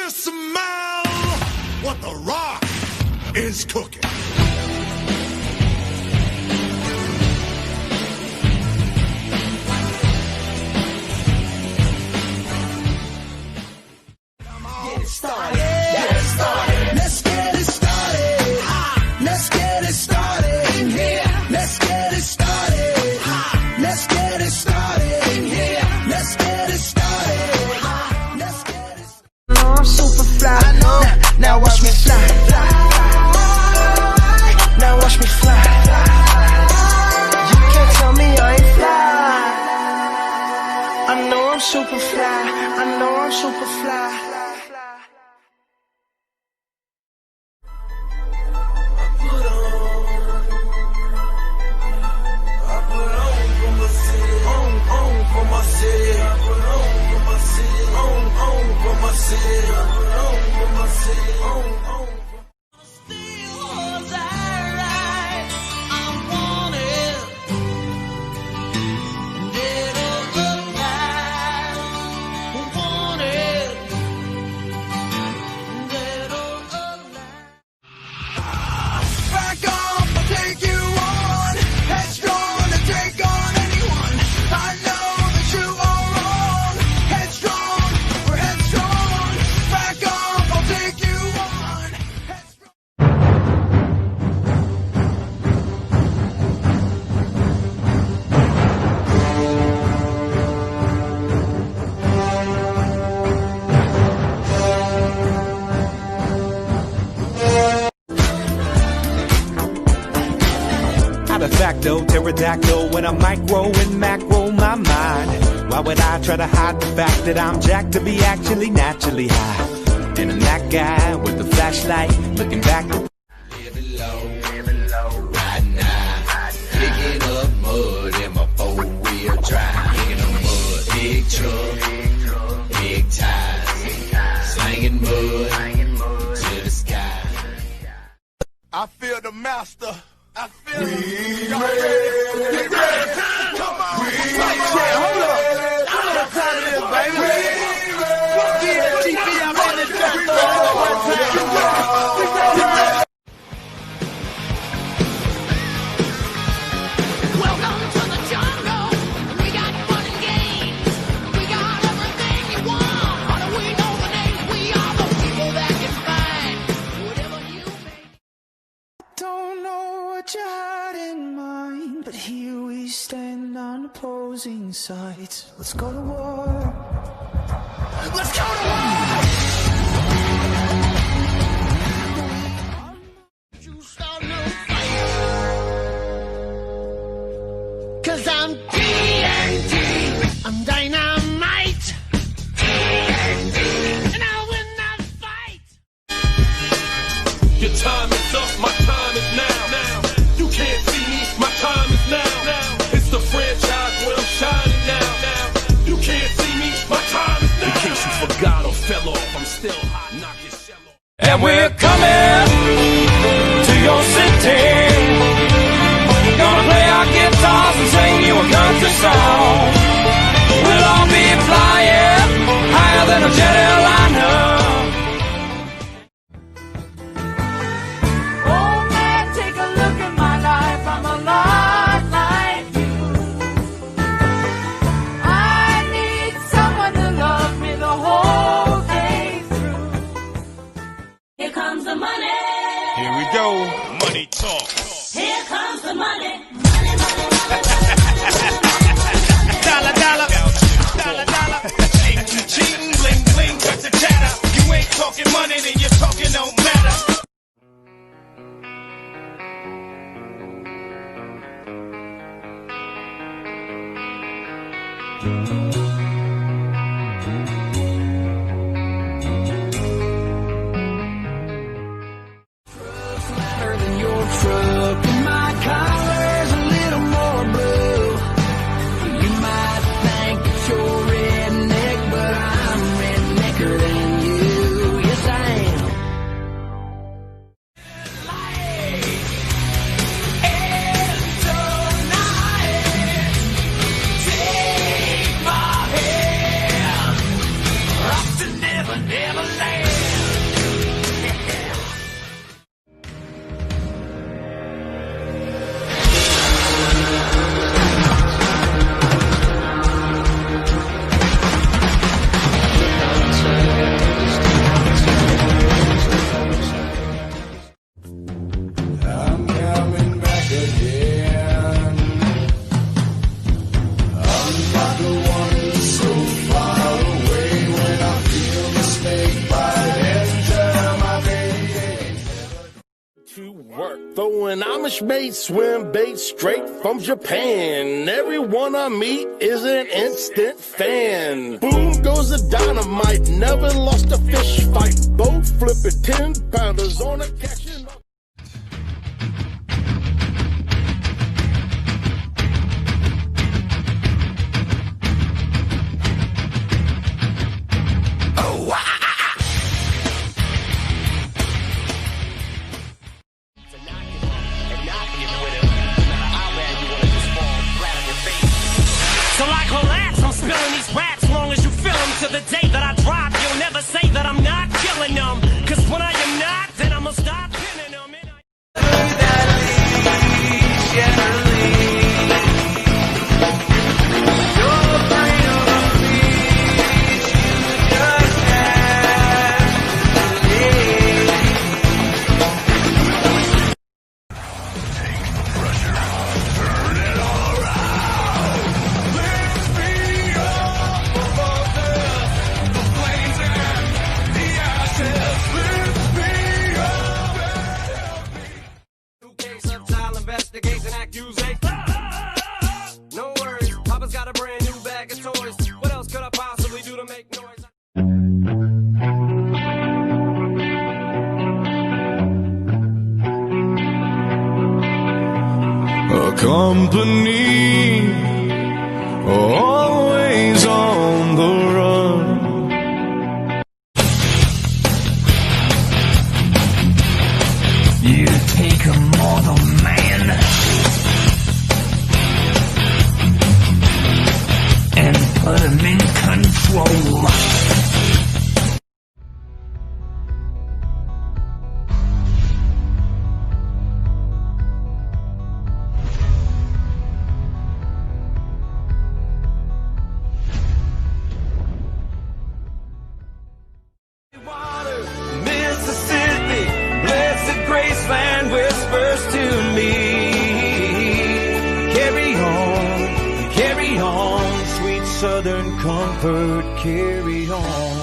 Smell what the rock is cooking. Get it started. Get it started. Let's get it started. Let's get it started in here. Let's get it started. Let's get it started in here. Let's get it started. Let's get it started. No, I'm super fly. I know. Now watch me fly. Now watch me fly. You can't tell me I ain't fly. I know I'm super fly. I know I'm super fly. Facto, pterodactyl when I micro and macro my mind. Why would I try to hide the fact that I'm jacked to be actually naturally high? And I'm that guy with the flashlight looking back. Living low, right now. Picking up mud in my four-wheel drive. Picking up mud, big truck, big tires. Slanging mud to the sky. I feel the master. I feel it. Y'all ready? Get ready. Come on. Hold up. I'm not tired of this, baby. GFTV, I'm in the Welcome to the jungle. We got fun and games. We got everything you want. How do we know the names? We are the people that can find whatever you make. Don't know what you had in mind, but here we stand on opposing sides. Let's go to war. Let's go to war! You start no fight. 'Cause I'm TNT. I'm dynamite. TNT. And I'll win that fight. Your time is up, my time is now. You can't see me, my time is now. It's the franchise where I'm shining now. You can't see me, my time is now. In case you forgot or an Amish-made swim bait straight from Japan. Everyone I meet is an instant fan. Boom goes the dynamite, never lost a fish fight. Boat flipping 10-pounders on a catching. So like relax, I'm spilling these raps long as you feel them. To the day that I drop, you'll never say that I'm not killing them. Cause when I am not, then I'ma stop pinning them. Investigation accusation. No worries, Papa's got a brand new bag of toys. What else could I possibly do to make noise? A company always on the run. You take a mortal man and put him in control. Mississippi, blessed Graceland whispers to me, carry on, sweet southern comfort, carry on.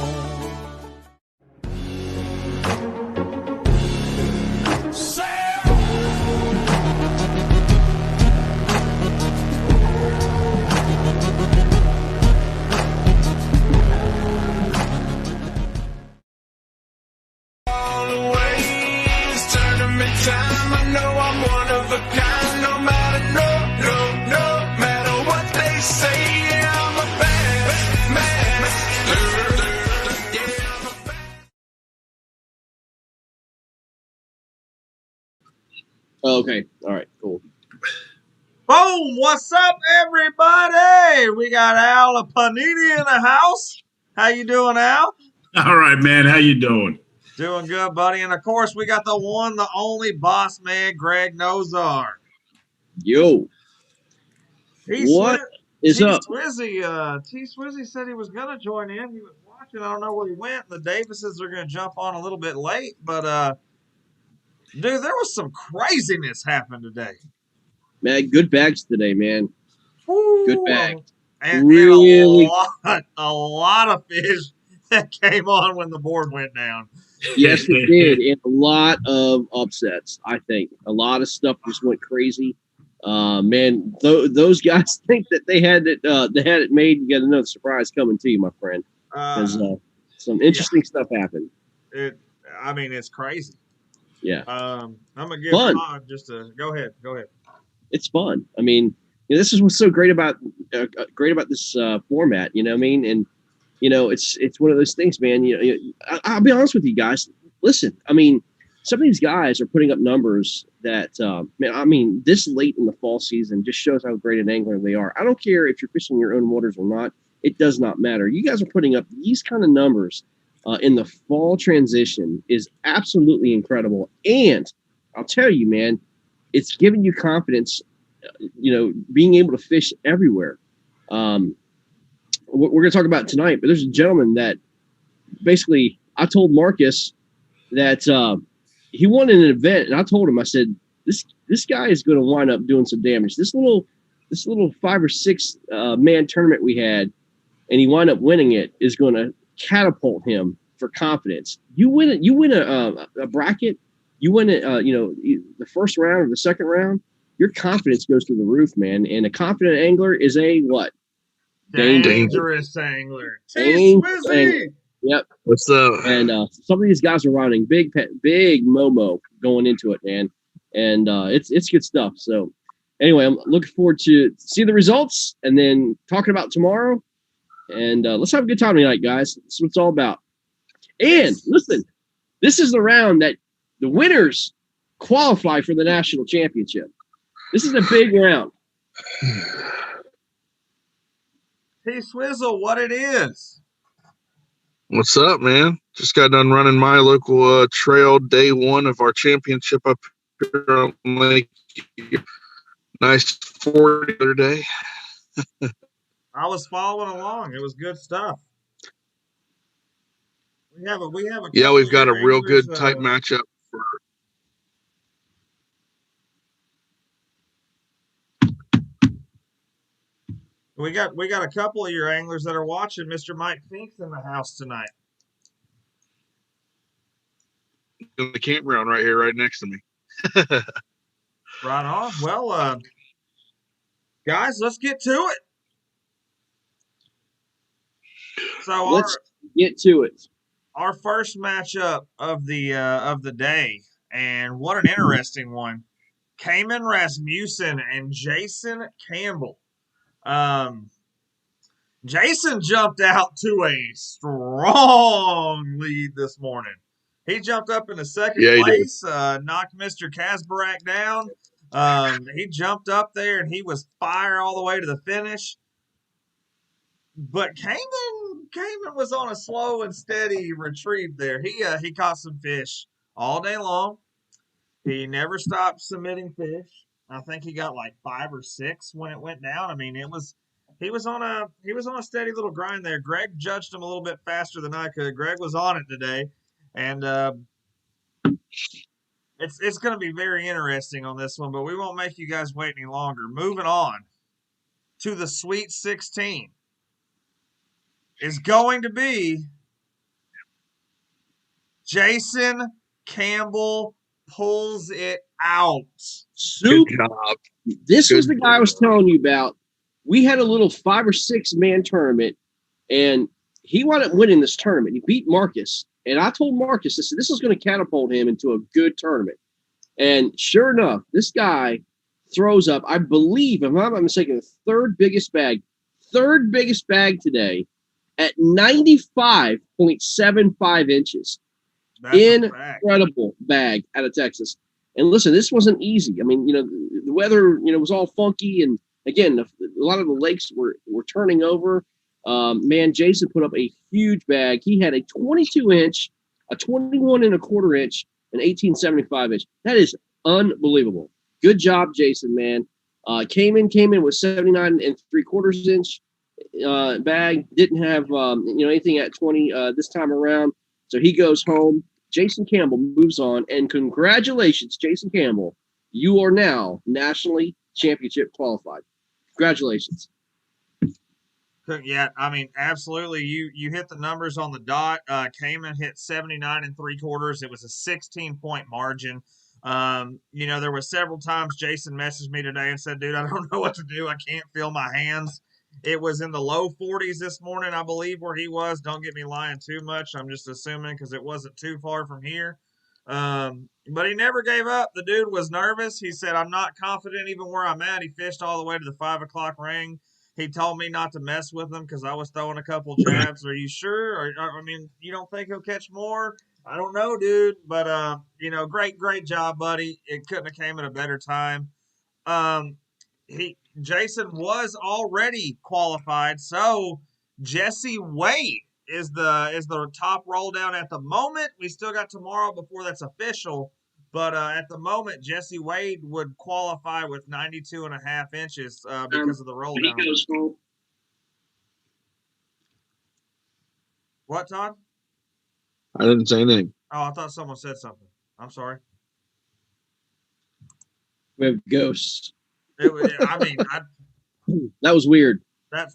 Time, I know I'm one of a kind. No matter, no matter what they say, yeah, I'm a bad man. Yeah, I'm a bad. Okay. All right. Cool. Boom! What's up, everybody? We got Al Panini in the house. How you doing, Al? All right, man. How you doing? Doing good, buddy. And of course, we got the one, the only boss man, Greg Nozar. Yo. What is up? T Swizzy said he was gonna join in. He was watching. I don't know where he went. The Davises are gonna jump on a little bit late, but dude, there was some craziness happened today. Man, good bags today, man. Woo. Good bag. And Really? a lot of fish that came on when the board went down. Yes, it did. And a lot of upsets, I think. A lot of stuff just went crazy. Man, those guys think that they had it made. You got another surprise coming to you, my friend. Because some interesting stuff happened. It's crazy. Yeah. I'm gonna give Fun. Ron just to go ahead. It's fun. I mean, this is what's so great about this format. You know what I mean? And it's one of those things, man. I'll be honest with you guys. Listen, I mean, some of these guys are putting up numbers that, man, I mean, this late in the fall season just shows how great an angler they are. I don't care if you're fishing your own waters or not. It does not matter. You guys are putting up these kind of numbers in the fall transition is absolutely incredible. And I'll tell you, man, it's giving you confidence, being able to fish everywhere. We're going to talk about it tonight, but there's a gentleman that basically I told Marcus that he won an event, and I told him, I said, this guy is going to wind up doing some damage. This little 5 or 6 man tournament we had, and he wound up winning it, is going to catapult him for confidence. You win a bracket, you win it, the first round or the second round, your confidence goes through the roof, man. And a confident angler is a what? Dangerous angler. Dangerous T-Swizzy! angler. Yep. What's up? And some of these guys are running big Momo going into it, man. And it's good stuff. So anyway, I'm looking forward to see the results and then talking about tomorrow. And let's have a good time tonight, guys. That's what it's all about. And listen, this is the round that the winners qualify for the national championship. This is a big round. T-Swizzle, what it is? What's up, man? Just got done running my local trail day one of our championship up here on Lake. Nice 40 other day. I was following along. It was good stuff. We have a Yeah, we've got a real anglers, good tight matchup for. We got a couple of your anglers that are watching. Mr. Mike Fink's in the house tonight. In the campground right here, right next to me. Right on. Well, guys, let's get to it. So Let's get to it. Our first matchup of the day, and what an interesting one. Cayman Rasmussen and Jason Campbell. Jason jumped out to a strong lead this morning. He jumped up in the second place, knocked Mr. Kasparak down. He jumped up there and he was fire all the way to the finish. But Cayman was on a slow and steady retreat there. He caught some fish all day long. He never stopped submitting fish. I think he got like 5 or 6 when it went down. I mean, he was on a steady little grind there. Greg judged him a little bit faster than I could. Greg was on it today, and it's going to be very interesting on this one. But we won't make you guys wait any longer. Moving on to the Sweet 16 is going to be Jason Campbell pulls it out. Soup. This was the guy I was telling you about. We had a little 5 or 6 man tournament, and he wound up winning this tournament. He beat Marcus, and I told Marcus, I said, this is going to catapult him into a good tournament. And sure enough, this guy throws up, I believe, if I'm not mistaken, the third biggest bag today at 95.75 inches. That's incredible bag out of Texas. And listen, this wasn't easy. I mean, the weather, was all funky. And again, a lot of the lakes were turning over. Man, Jason put up a huge bag. He had a 22-inch, a 21.25-inch, an 18.75-inch. That is unbelievable. Good job, Jason, man. Came in with 79.75-inch bag. Didn't have anything at 20 this time around. So he goes home. Jason Campbell moves on, and congratulations, Jason Campbell. You are now nationally championship qualified. Congratulations. Yeah, I mean, absolutely. You hit the numbers on the dot. Cayman hit 79.75. It was a 16-point margin. There were several times Jason messaged me today and said, dude, I don't know what to do. I can't feel my hands. It was in the low 40s this morning, I believe, where he was. Don't get me lying too much. I'm just assuming because it wasn't too far from here. But he never gave up. The dude was nervous. He said, I'm not confident even where I'm at. He fished all the way to the 5 o'clock ring. He told me not to mess with him because I was throwing a couple jabs. Are you sure? You don't think he'll catch more? I don't know, dude. But, great job, buddy. It couldn't have came at a better time. Jason was already qualified, so Jesse Wade is the top roll down at the moment. We still got tomorrow before that's official, but at the moment, Jesse Wade would qualify with 92.5 inches because of the roll down. What, Todd? I didn't say anything. Oh, I thought someone said something. I'm sorry. We have ghosts. That was weird.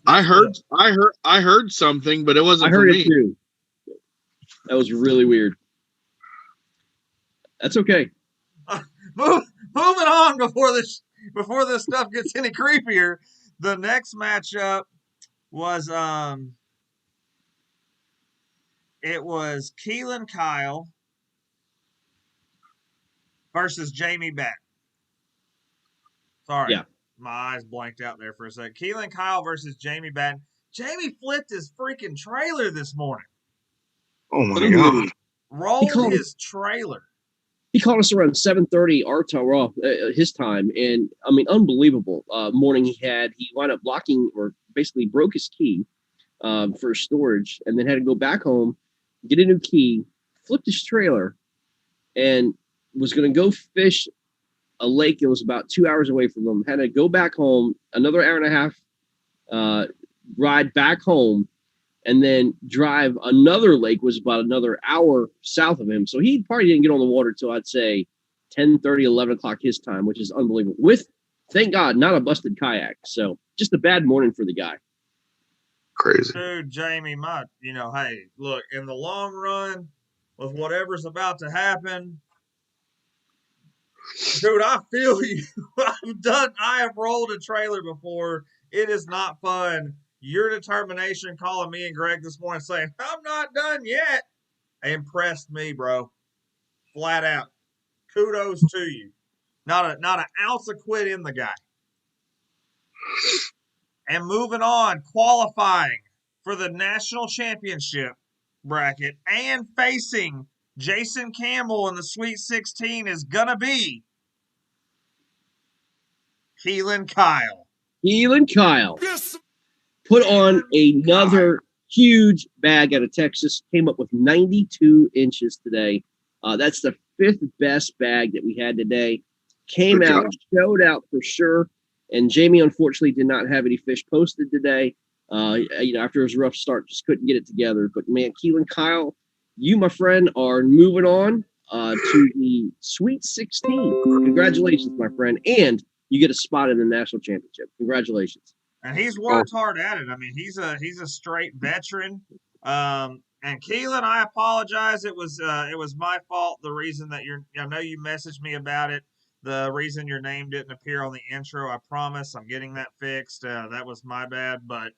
I heard something, but it wasn't. I heard for me. it too. That was really weird. That's okay. moving on before this stuff gets any creepier. The next matchup was it was Keelan Kyle versus Jamie Beck. Sorry. Yeah. My eyes blanked out there for a second. Keelan Kyle versus Jamie Batten. Jamie flipped his freaking trailer this morning. Oh my god! Rolled his trailer. He called us around 7:30 our time, well, his time, and I mean, unbelievable morning he had. He wound up blocking or basically broke his key for storage, and then had to go back home, get a new key, flipped his trailer, and was going to go fish a lake that was about 2 hours away from him. Had to go back home, another hour and a half ride back home, and then drive another lake was about another hour south of him. So he probably didn't get on the water till I'd say 10:30, 11 o'clock his time, which is unbelievable. With, thank God, not a busted kayak. So just a bad morning for the guy. Crazy. Dude, Jamie, hey, look, in the long run, with whatever's about to happen, dude, I feel you. I have rolled a trailer before. It is not fun. Your determination calling me and Greg this morning saying, I'm not done yet, impressed me, bro. Flat out. Kudos to you. Not an ounce of quit in the guy. And moving on, qualifying for the national championship bracket and facing Jason Campbell in the Sweet 16 is going to be Keelan Kyle. Keelan Kyle put on another huge bag out of Texas, came up with 92 inches today. That's the 5th best bag that we had today. Came out, showed out for sure. And Jamie, unfortunately, did not have any fish posted today. After his rough start, just couldn't get it together. But man, Keelan Kyle, you, my friend, are moving on to the Sweet 16. Congratulations, my friend. And you get a spot in the national championship. Congratulations. And he's worked hard at it. I mean, he's a straight veteran. And Keelan, I apologize. It was my fault. The reason that I know you messaged me about it. The reason your name didn't appear on the intro, I promise I'm getting that fixed. That was my bad, but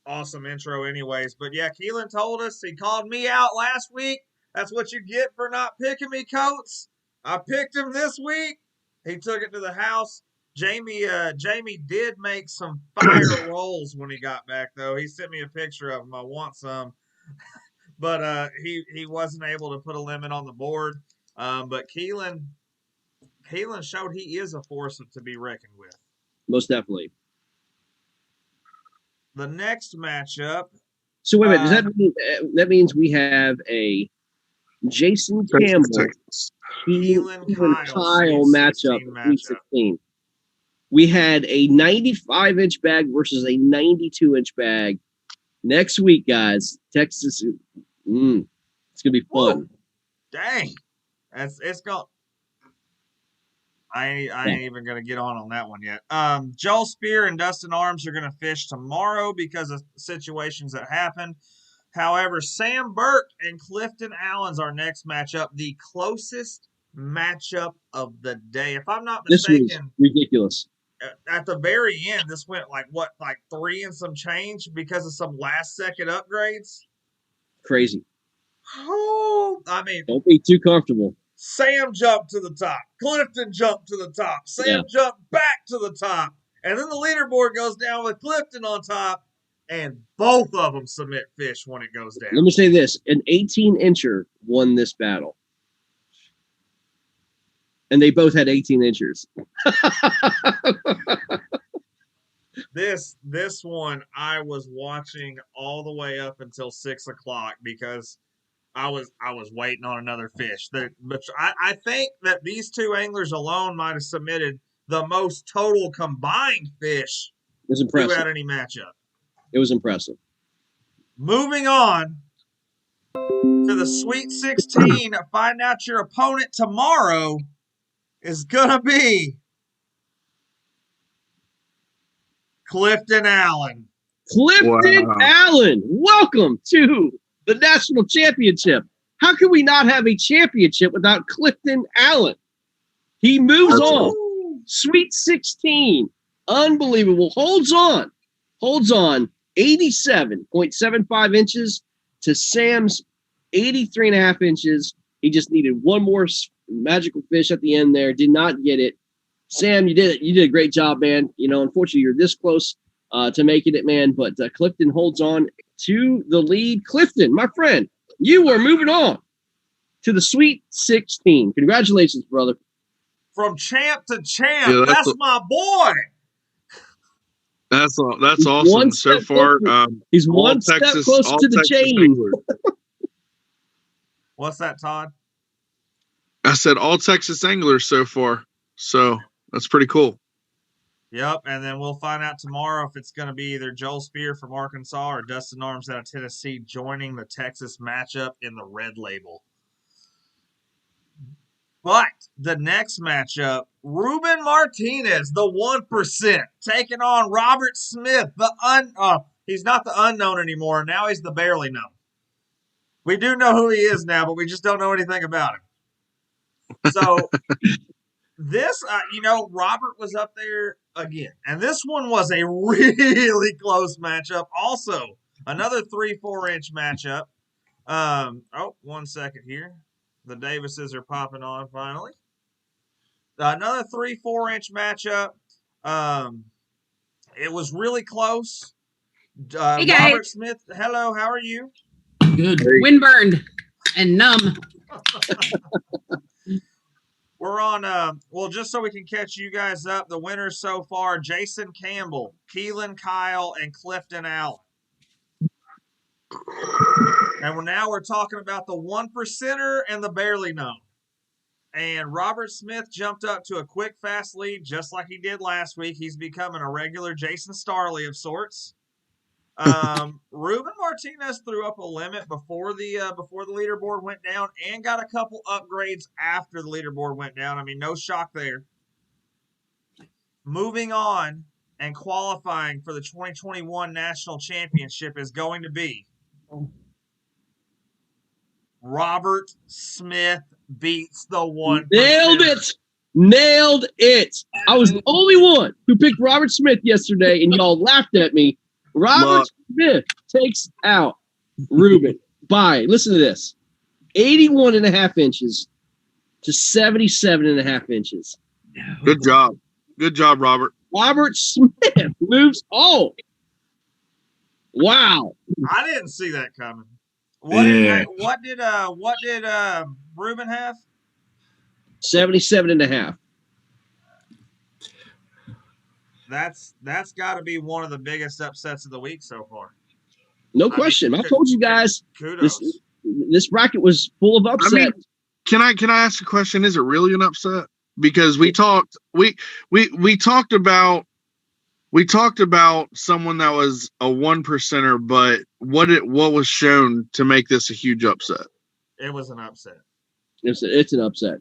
awesome intro anyways. But yeah, Keelan told us, he called me out last week. That's what you get for not picking me, Coates. I picked him this week. He took it to the house. Jamie did make some fire rolls when he got back, though. He sent me a picture of them. I want some. But he wasn't able to put a limit on the board. But Keelan showed he is a force to be reckoned with. Most definitely. The next matchup. So wait a minute. Does that mean that means we have a Jason Campbell, Keelan Kyle matchup, 316. We had a 95-inch bag versus a 92-inch bag. Next week, guys, Texas. It's gonna be fun. Woo. Dang, it's going. I ain't even gonna get on that one yet. Joel Spear and Dustin Arms are gonna fish tomorrow because of situations that happened. However, Sam Burke and Clifton Allen's our next matchup, the closest matchup of the day. If I'm not mistaken, this was ridiculous. At the very end, this went like 3 and some change because of some last second upgrades. Crazy. Oh, I mean, don't be too comfortable. Sam jumped to the top. Clifton jumped to the top. Sam jumped back to the top. And then the leaderboard goes down with Clifton on top. And both of them submit fish when it goes down. Let me say this. An 18-incher won this battle. And they both had 18 inchers. This one I was watching all the way up until 6 o'clock because I was waiting on another fish. But I think that these two anglers alone might have submitted the most total combined fish throughout any matchup. It was impressive. Moving on to the Sweet 16. Find out your opponent tomorrow is going to be Clifton Allen. Clifton Allen, welcome to the national championship. How can we not have a championship without Clifton Allen? He moves That's on. Sweet 16. Unbelievable. Holds on. 87.75 inches to Sam's 83.5 inches. He just needed one more magical fish at the end there. Did not get it. Sam, you did it. You did a great job, man. Unfortunately, you're this close to making it, man. But Clifton holds on to the lead. Clifton, my friend, you are moving on to the Sweet 16. Congratulations, brother. From champ to champ. Yeah, that's my boy. That's He's awesome one so step far. closer. He's one step closer to the chain. anglers. What's that, Todd? I said all Texas anglers so far. So that's pretty cool. Yep, and then we'll find out tomorrow if it's going to be either Joel Spear from Arkansas or Dustin Arms out of Tennessee joining the Texas matchup in the red label. But the next matchup, Ruben Martinez, the 1%, taking on Robert Smith, he's not the unknown anymore. Now he's the barely known. We do know who he is now, but we just don't know anything about him. So this, Robert was up there again. And this one was a really close matchup. Also, another 3-4 inch matchup. 1 second here. The Davises are popping on finally. Another 3-4 inch matchup. It was really close. Hey guys. Robert Smith, hello, how are you? Good. Windburned and numb. We're on, just so we can catch you guys up, the winners so far, Jason Campbell, Keelan Kyle, and Clifton Allen. And we're talking about the 1%er and the barely known. And Robert Smith jumped up to a quick, fast lead, just like he did last week. He's becoming a regular Jason Starley of sorts. Ruben Martinez threw up a limit before the leaderboard went down and got a couple upgrades after the leaderboard went down. I mean, no shock there. Moving on and qualifying for the 2021 National Championship is going to be Robert Smith beats the 1%. Nailed it. I was the only one who picked Robert Smith yesterday, and y'all laughed at me. Robert Smith takes out Ruben by, listen to this, 81.5 inches to 77.5 inches. Good job. Good job, Robert. Robert Smith moves on. Wow. I didn't see that coming. What did Ruben have? 77.5. That's got to be one of the biggest upsets of the week so far. No question. I told you guys. Kudos. This bracket was full of upset. I mean, can I ask a question? Is it really an upset? Because we talked about someone that was a 1%er, but what was shown to make this a huge upset? It was an upset. It's an upset.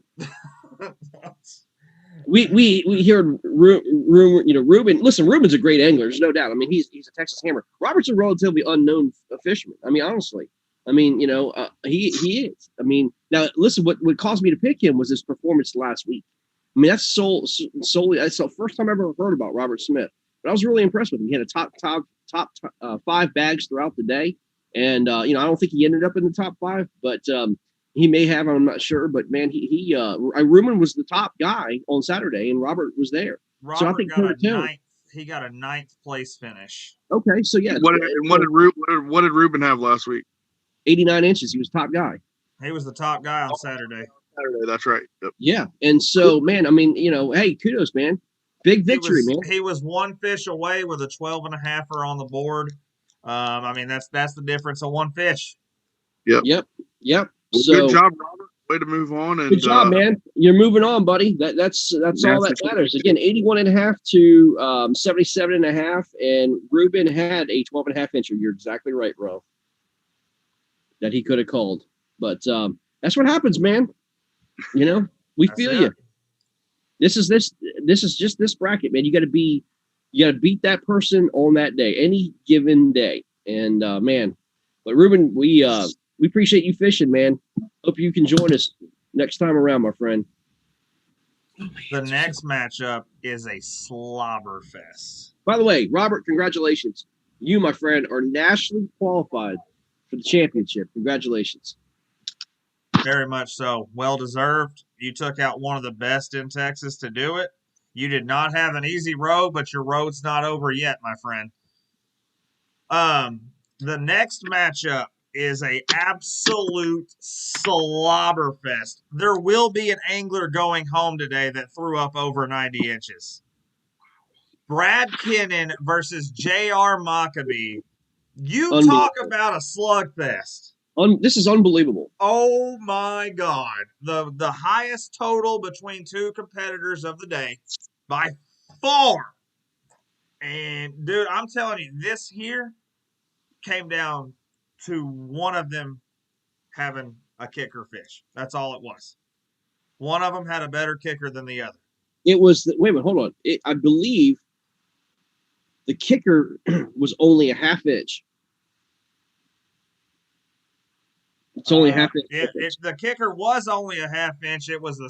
We heard rumor, Ruben. Listen, Ruben's a great angler. There's no doubt. I mean, he's a Texas hammer. Robert's a relatively unknown fisherman. I mean, honestly. I mean, he is. I mean, now listen. What caused me to pick him was his performance last week. I mean, that's solely. That's the first time I ever heard about Robert Smith. But I was really impressed with him. He had a top 5 bags throughout the day, and I don't think he ended up in the top 5, but he may have. I'm not sure, but man, Ruben was the top guy on Saturday, and Robert was there. Robert so I think he got a 9th place finish. Okay, so yeah. What did Ruben have last week? 89 inches. He was top guy. He was the top guy on Saturday. That's right. Yep. Yeah, and so man, I mean, hey, kudos, man. Big victory, man. He was 1 fish away with a 12.5er on the board. I mean, that's the difference of 1 fish. Yep. Well, So good job, Robert. Way to move on. And good job, man. You're moving on, buddy. That's all that matters. Again, 81.5 to 77.5, and Ruben had a 12.5 incher. You're exactly right, bro. That he could have called, but that's what happens, man. We feel you. This is just this bracket, man. You got to beat that person on that day, any given day, and man. But Ruben, we appreciate you fishing, man. Hope you can join us next time around, my friend. The next matchup is a slobber fest. By the way, Robert, congratulations. You, my friend, are nationally qualified for the championship. Congratulations. Very much so. Well deserved. You took out one of the best in Texas to do it. You did not have an easy road, but your road's not over yet, my friend. The next matchup is a absolute slobber fest. There will be an angler going home today that threw up over 90 inches. Brad Kinnon versus J.R. Maccabee. You talk about a slugfest. This is unbelievable. Oh my God. The highest total between two competitors of the day by far. And dude, I'm telling you, this here came down to one of them having a kicker fish. That's all it was. One of them had a better kicker than the other. It was, wait a minute, hold on. I believe the kicker was only a half inch. It's only half inch. The kicker was only a half inch. It was the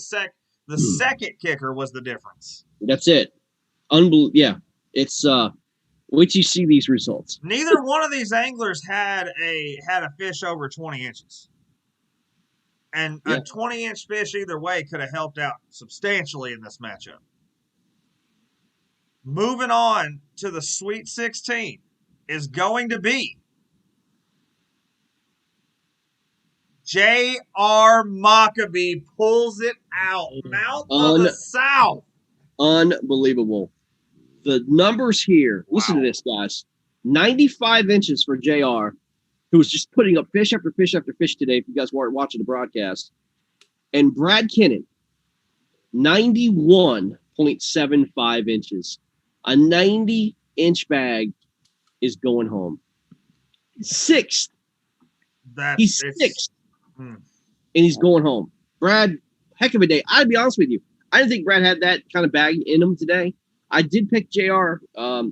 second kicker was the difference. That's it. Yeah. It's wait till you see these results. Neither one of these anglers had a fish over 20 inches. And a 20-inch fish either way could have helped out substantially in this matchup. Moving on to the Sweet 16 is going to be J.R. Maccabee pulls it out. Mouth of the South. Unbelievable. The numbers here, listen to this, guys. 95 inches for JR, who was just putting up fish after fish after fish today, if you guys weren't watching the broadcast. And Brad Kinnon, 91.75 inches. A 90-inch bag is going home. Sixth. He's sixth. And he's going home. Brad, heck of a day. I'd be honest with you. I didn't think Brad had that kind of bag in him today. I did pick JR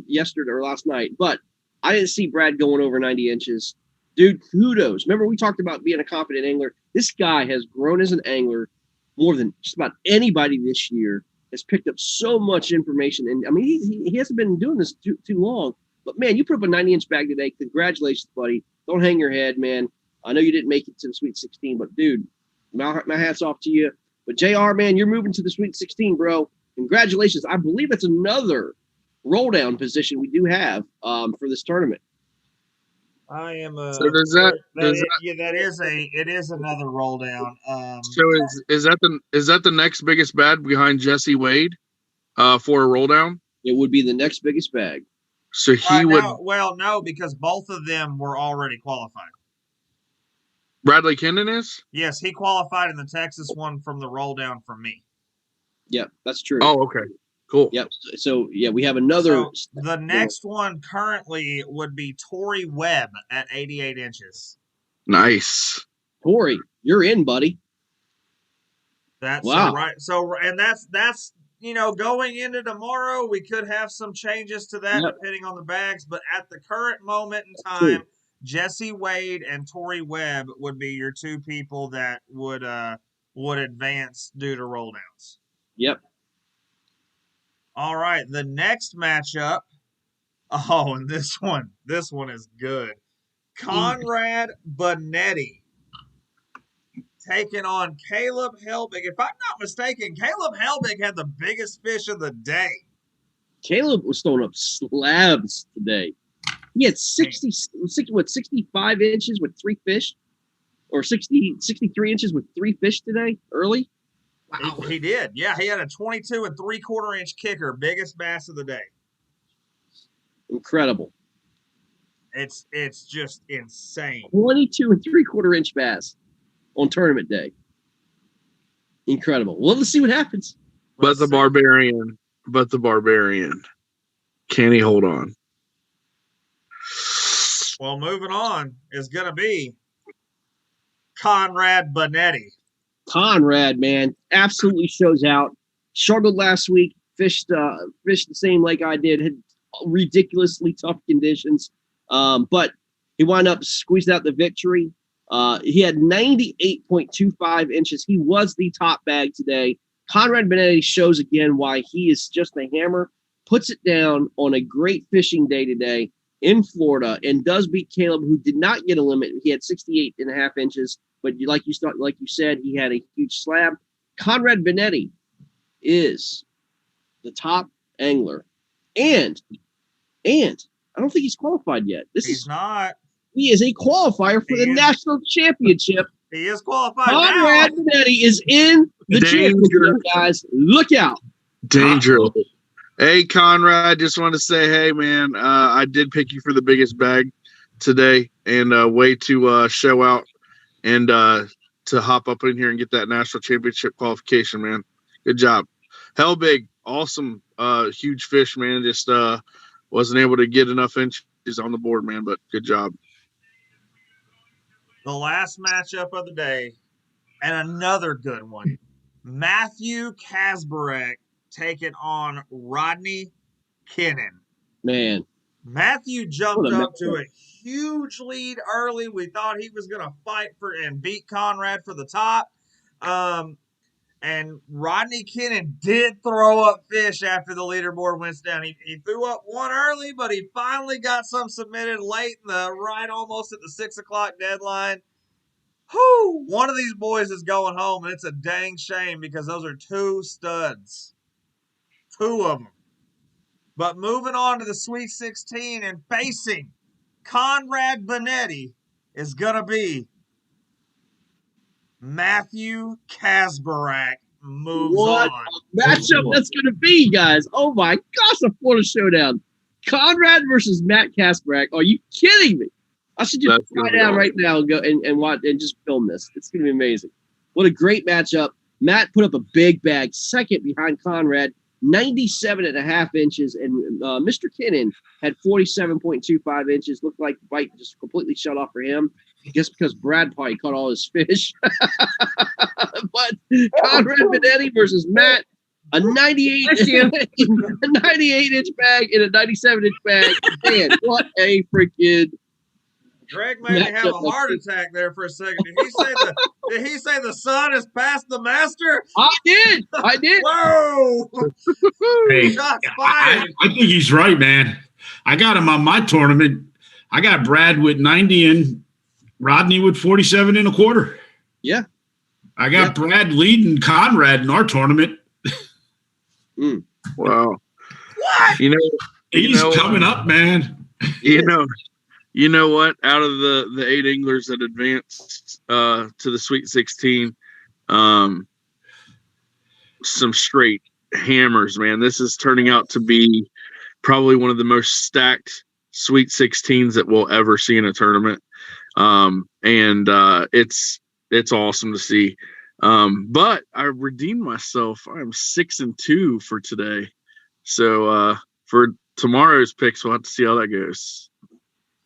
yesterday or last night, but I didn't see Brad going over 90 inches. Dude, kudos. Remember, we talked about being a confident angler. This guy has grown as an angler more than just about anybody this year. Has picked up so much information. And, I mean, he hasn't been doing this too long. But, man, you put up a 90-inch bag today. Congratulations, buddy. Don't hang your head, man. I know you didn't make it to the Sweet 16, but, dude, my hat's off to you. But, JR, man, you're moving to the Sweet 16, bro. Congratulations. I believe it's another roll down position we do have for this tournament. I am so it is another roll down. So is that the next biggest bag behind Jesse Wade for a roll down? It would be the next biggest bag. So he would no, because both of them were already qualified. Bradley Kinnon is? Yes, he qualified in the Texas one from the roll down from me. Yep, that's true. Oh, okay. Cool. Yep. So, yeah, we have another. So the next one currently would be Tory Webb at 88 inches. Nice. Tory, you're in, buddy. That's wow. Right. So, and that's going into tomorrow, we could have some changes to that depending on the bags. But at the current moment in time, Jesse Wade and Tory Webb would be your two people that would advance due to roll downs. Yep. All right, the next matchup. Oh, and this one is good. Conrad Bonetti taking on Caleb Helbig. If I'm not mistaken, Caleb Helbig had the biggest fish of the day. Caleb was throwing up slabs today. He had 65 inches with 3 fish, or 63 inches with 3 fish today early. Wow. He did. Yeah, he had a 22 3/4 inch kicker, biggest bass of the day. Incredible. It's just insane. 22 3/4 inch bass on tournament day. Incredible. Well, let's see what happens. But the barbarian. Can he hold on? Well, moving on is going to be Conrad Bonetti. Conrad, man, absolutely shows out. Struggled last week. Fished the same lake I did. Had ridiculously tough conditions, but he wound up squeezed out the victory. He had 98.25 inches. He was the top bag today. Conrad Benetti shows again why he is just a hammer, puts it down on a great fishing day today in Florida, and does beat Caleb, who did not get a limit. He had 68.5 inches, but like you said, he had a huge slab. Conrad Benetti is the top angler, and I don't think he's qualified yet. He's not. He is a qualifier for the national championship. He is qualified. Conrad Benetti is in the championship, guys. Look out. Danger. Hey, Conrad, just want to say, hey, man, I did pick you for the biggest bag today, and way to show out and to hop up in here and get that national championship qualification, man. Good job. Hell big, awesome, huge fish, man. Just wasn't able to get enough inches on the board, man, but good job. The last matchup of the day, and another good one. Matthew Kasparek taking on Rodney Kinnan. Man. Matthew jumped up to a huge lead early. We thought he was going to fight for and beat Conrad for the top. And Rodney Kinnan did throw up fish after the leaderboard went down. He threw up one early, but he finally got some submitted late in the right, almost at the 6 o'clock deadline. Whew, one of these boys is going home, and it's a dang shame because those are two studs. Two of them. But moving on to the Sweet 16 and facing Conrad Benetti is going to be Matthew Kasparek. Moves what on. Matchup that's going to be, guys. Oh, my gosh, a Florida showdown. Conrad versus Matt Kasparek. Are you kidding me? I should just fly down right now and go and watch and just film this. It's going to be amazing. What a great matchup. Matt put up a big bag, second behind Conrad, 97.5 inches, and Mr. Kinnan had 47.25 inches. Looked like the bite just completely shut off for him. I guess because Brad probably caught all his fish. But Conrad Benetti versus Matt, a 98-inch bag and a 97-inch bag. Man, what a freaking Greg made me have a heart attack there for a second. Did he say the son has passed the master? I did. Whoa! Hey, Shots fired. I think he's right, man. I got him on my tournament. I got Brad with 90 and Rodney with 47.25. Yeah. I got Brad leading Conrad in our tournament. Wow. What? He's coming up, man. You know what? Out of the 8 anglers that advanced to the Sweet 16, some straight hammers, man. This is turning out to be probably one of the most stacked Sweet 16s that we'll ever see in a tournament. It's awesome to see. But I redeemed myself. I'm 6-2 for today. So for tomorrow's picks, we'll have to see how that goes.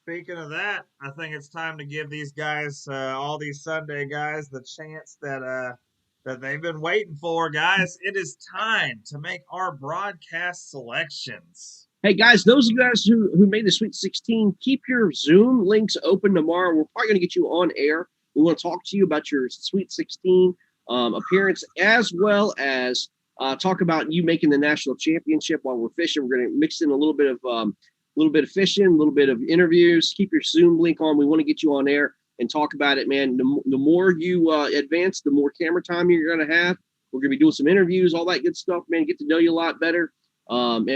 Speaking of that, I think it's time to give these guys, all these Sunday guys, the chance that they've been waiting for, guys. It is time to make our broadcast selections. Hey, guys, those of you guys who made the Sweet 16, keep your Zoom links open tomorrow. We're probably going to get you on air. We want to talk to you about your Sweet 16 appearance, as well as talk about you making the national championship while we're fishing. We're going to mix in a little bit of fishing, a little bit of interviews. Keep your Zoom link on. We want to get you on air and talk about it, man. The more you advance, the more camera time you're going to have. We're going to be doing some interviews, all that good stuff, man. Get to know you a lot better, and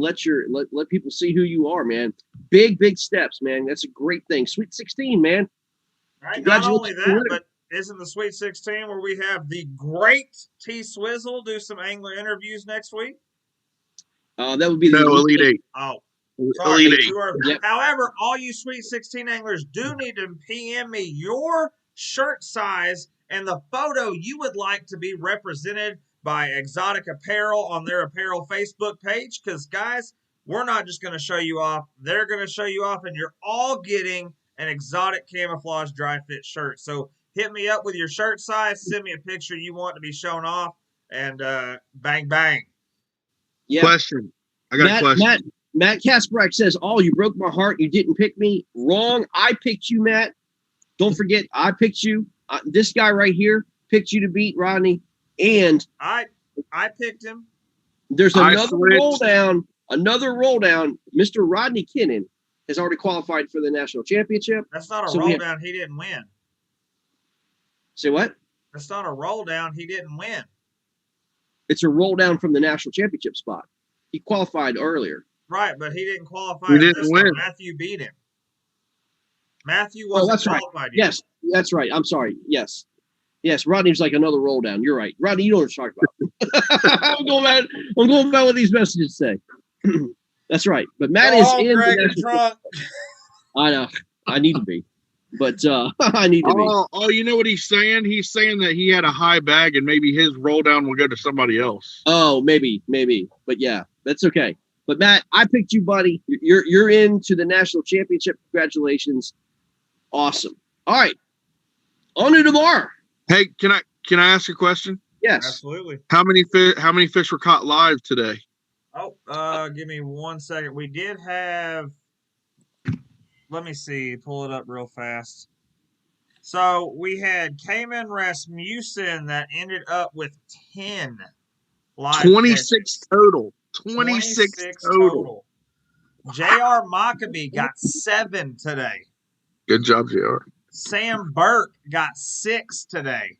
let people see who you are, man. Big steps, man. That's a great thing. Sweet 16, man. Right. Not only that, but isn't the Sweet 16 where we have the great T Swizzle do some angler interviews next week? That would be the Elite 8. Oh. Sorry, Elite 8. Yep. However, all you Sweet 16 anglers do need to PM me your shirt size and the photo you would like to be represented by Exotic Apparel on their apparel Facebook page. Because, guys, we're not just going to show you off. They're going to show you off, and you're all getting an Exotic Camouflage Dry Fit shirt. So hit me up with your shirt size. Send me a picture you want to be shown off, and bang, bang. Yeah. Question. I got a question. Matt Kasparek says, "Oh, you broke my heart. You didn't pick me. Wrong. I picked you, Matt. Don't forget, I picked you. This guy right here picked you to beat Rodney, and I picked him. There's I another switched. roll down. Another roll down. Mr. Rodney Kinnan has already qualified for the national championship. That's not a So we roll have- down. He didn't win. Say what? That's not a roll down. He didn't win. It's a roll down from the national championship spot. He qualified earlier. Right, but he didn't qualify. He in didn't this one. win. Matthew beat him. Matthew Oh, wasn't that's right. qualified yet. Yes, that's right. I'm sorry. Yes. Rodney's like another roll down. You're right. Rodney, you know what I'm talking about. I'm going about what these messages say. That's right. But Matt is in Greg the and national- Trunk. I know. I need to be. But I need to be. Oh, you know what he's saying? He's saying that he had a high bag and maybe his roll down will go to somebody else. Oh, maybe. But yeah, that's okay. But Matt, I picked you, buddy. You're into the national championship. Congratulations. Awesome. All right. On to tomorrow. Hey, can I ask a question? Yes. Absolutely. How many fish were caught live today? Oh, give me 1 second. We did have. Let me see. Pull it up real fast. So we had Cayman Rasmussen that ended up with 10 live 26 catches. total. 26 total. J.R. Maccabee got 7 today. Good job, JR. Sam Burke got 6 today.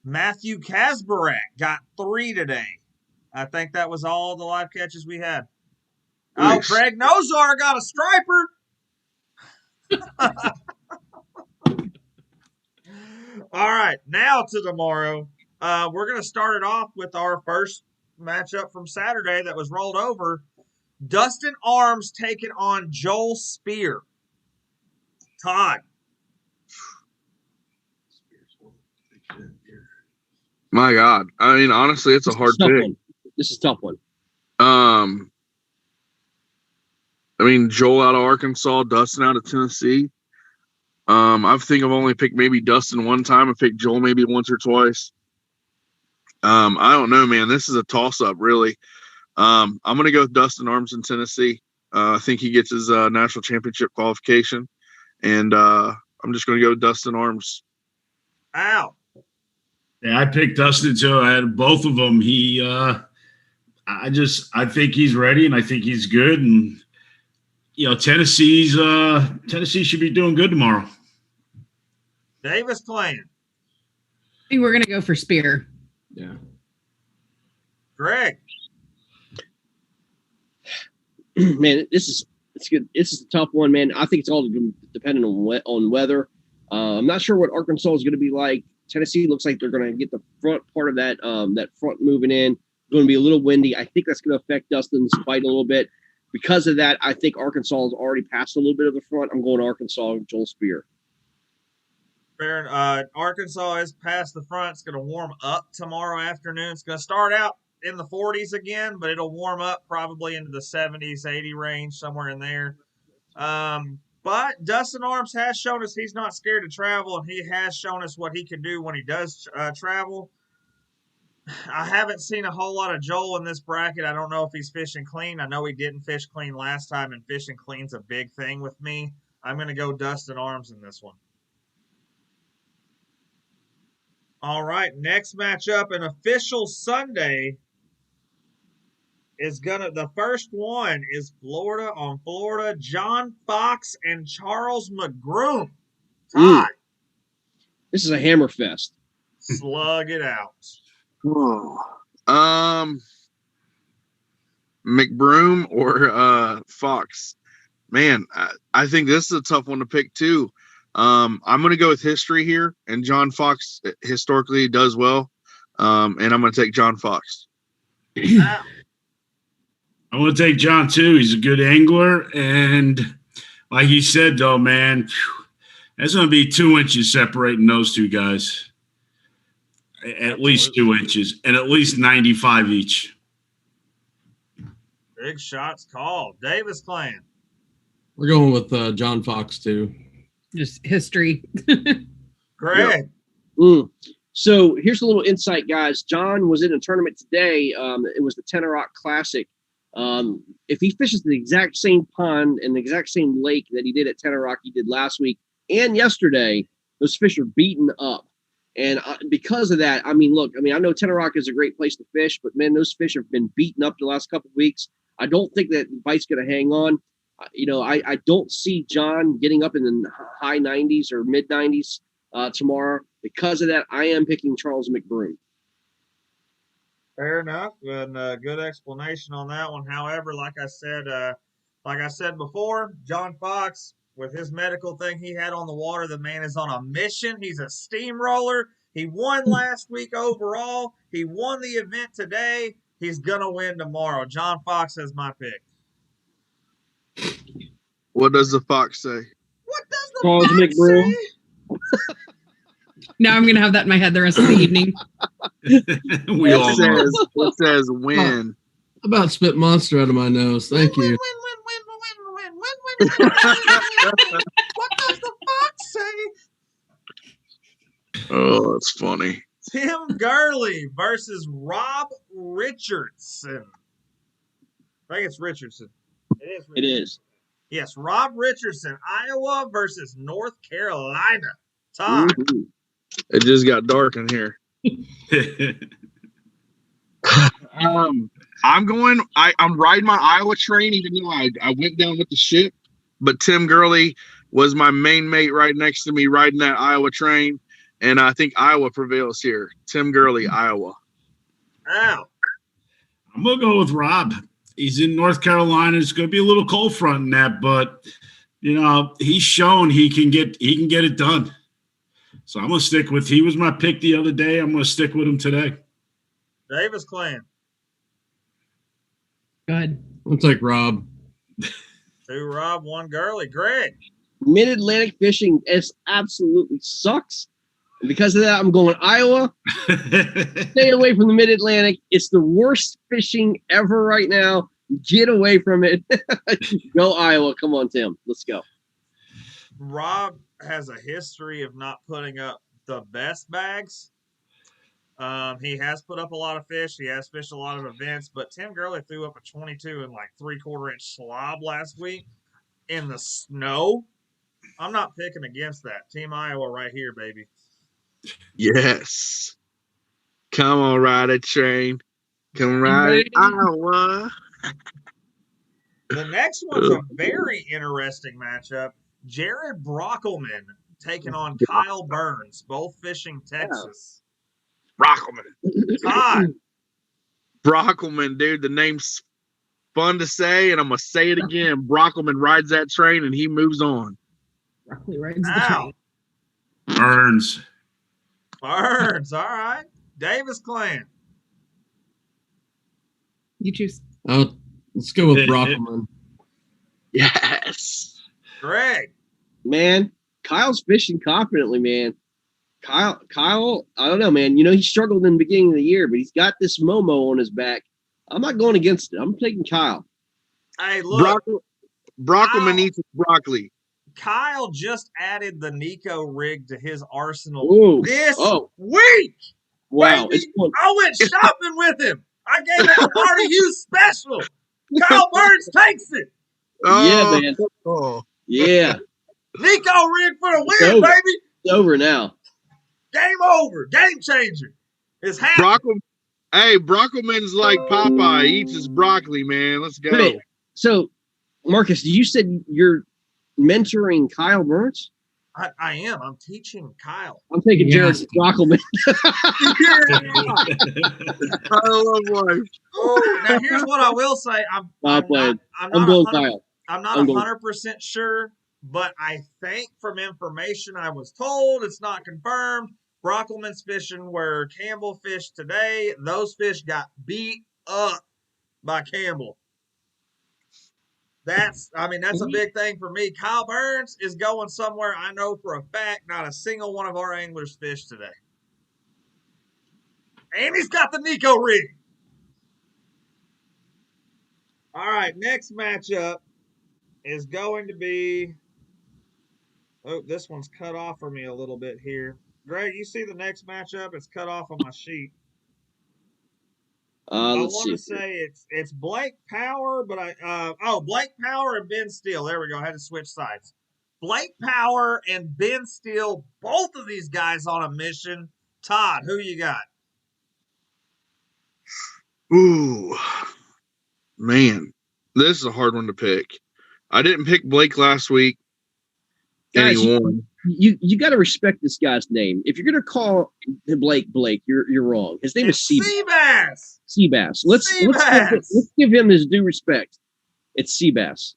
Matthew Kasbarak got 3 today. I think that was all the live catches we had. Oh, Nice. Craig Nozar got a striper. All right, now to tomorrow. We're going to start it off with our first matchup from Saturday that was rolled over. Dustin Arms taking on Joel Spear. Todd. My God. I mean, honestly, it's a hard Tough pick. one. This is a tough one. I mean, Joel out of Arkansas, Dustin out of Tennessee. I think I've only picked maybe Dustin one time. I picked Joel maybe once or twice. I don't know, man. This is a toss-up, really. I'm going to go with Dustin Arms in Tennessee. I think he gets his national championship qualification. And I'm just going to go with Dustin Arms. Ow. Yeah, I picked Dustin too. I had both of them. I think he's ready and I think he's good. And Tennessee should be doing good tomorrow. Davis playing. I think we're gonna go for Spear. Yeah. Greg. Man, it's good. This is a tough one, man. I think it's all dependent on weather. I'm not sure what Arkansas is going to be like. Tennessee looks like they're going to get the front part of that front moving in. It's going to be a little windy. I think that's going to affect Dustin's fight a little bit. Because of that, I think Arkansas has already passed a little bit of the front. I'm going Arkansas, Joel Spear. Arkansas is past the front. It's going to warm up tomorrow afternoon. It's going to start out in the 40s again, but it'll warm up probably into the 70s, 80 range, somewhere in there. But Dustin Arms has shown us he's not scared to travel, and he has shown us what he can do when he does travel. I haven't seen a whole lot of Joel in this bracket. I don't know if he's fishing clean. I know he didn't fish clean last time, and fishing clean's a big thing with me. I'm going to go Dustin Arms in this one. All right, next matchup, an official Sunday is the first one is Florida on Florida. John Fox and Charles McGroom. Todd. This is a hammer fest. Slug it out. McBroom or Fox. Man, I think this is a tough one to pick too. I'm going to go with history here, and John Fox historically does well. And I'm going to take John Fox. I want to take John too. He's a good angler, and like he said, though, man, there's going to be 2 inches separating those two guys. At least 2 inches, and at least 95 each. Big shots called. Davis clan. We're going with John Fox too. Just history. Greg. So here's a little insight, guys. John was in a tournament today. It was the Tenor Rock Classic. If he fishes the exact same pond and the exact same lake that he did at Tenor Rock he did last week and yesterday, those fish are beaten up. And because of that, I mean, look, I know Tenor Rock is a great place to fish, but man, those fish have been beaten up the last couple of weeks. I don't think that bite's going to hang on. I don't see John getting up in the high 90s or mid 90s tomorrow. Because of that, I am picking Charles McBroom. Fair enough, and good explanation on that one. However, like I said before, John Fox, with his medical thing he had on the water, the man is on a mission. He's a steamroller. He won last week overall. He won the event today. He's gonna win tomorrow. John Fox is my pick. What does the fox say? What does the Charles fox McBroom. say? Now I'm going to have that in my head the rest of the evening. We all know. It says win. How about spit monster out of my nose? Thank you. What does the fox say? Oh, that's funny. Tim Gurley versus Rob Richardson. I think it's Richardson. It is. It is. Yes, Rob Richardson, Iowa versus North Carolina. Todd. Mm-hmm. It just got dark in here. I'm riding my Iowa train, even though I went down with the ship. But Tim Gurley was my main mate right next to me riding that Iowa train. And I think Iowa prevails here. Tim Gurley, Iowa. Ow. I'm gonna go with Rob. He's in North Carolina. It's gonna be a little cold front in that, but he's shown he can get it done. So I'm gonna stick with. He was my pick the other day. I'm gonna stick with him today. Davis Clan. Good. I'll take Rob. 2 Rob, 1 Gurley. Greg. Mid-Atlantic fishing absolutely sucks. And because of that, I'm going Iowa. Stay away from the Mid-Atlantic. It's the worst fishing ever right now. Get away from it. Go Iowa. Come on, Tim. Let's go. Rob has a history of not putting up the best bags. He has put up a lot of fish. He has fished a lot of events, but Tim Gurley threw up a 22 and like 3/4 inch slob last week in the snow. I'm not picking against that. Team Iowa right here, baby. Yes. Come on, ride a train. Come ride Iowa. The next one's a very interesting matchup. Jared Brockelman taking on Kyle Burns, both fishing Texas. Brockelman. Todd. Brockelman, dude. The name's fun to say, and I'm going to say it again. Brockelman rides that train, and he moves on. Broccoli rides the train. Burns. Burns. All right. Davis Clan. You choose. Let's go with Brockelman. Yes. Greg. Man, Kyle's fishing confidently, man. Kyle, I don't know, man. He struggled in the beginning of the year, but he's got this Momo on his back. I'm not going against it. I'm taking Kyle. Hey, look. Brockelman eats broccoli. Kyle just added the Nico rig to his arsenal this week. Wow. Baby, I went shopping with him. I gave him a part of you special. Kyle Burns takes it. Yeah, man. Yeah. Nico rig for the win, baby. It's over now. Game over. Game changer. It's happening. Brockelman's like Popeye. He eats his broccoli, man. Let's go. Hey, so, Marcus, you said you're mentoring Kyle Burns? I am. I'm teaching Kyle. I'm taking Jared Brockelman. I love life. Now, here's what I will say. I'm going Kyle. I'm not 100% sure, but I think from information I was told, it's not confirmed. Brockelman's fishing where Campbell fished today. Those fish got beat up by Campbell. That's a big thing for me. Kyle Burns is going somewhere I know for a fact not a single one of our anglers fished today. And he's got the Nico rig. All right, next matchup is going to be... Oh, this one's cut off for me a little bit here. Greg, you see the next matchup? It's cut off on my sheet. I want to say it's Blake Power, but Blake Power and Ben Steele. There we go. I had to switch sides. Blake Power and Ben Steele, both of these guys on a mission Todd, who you got? Ooh, man, this is a hard one to pick. I didn't pick Blake last week. Guys, Anyone? you got to respect this guy's name. If you're gonna call Blake, you're wrong. His name is Seabass. Seabass. Let's give him his due respect. It's Seabass.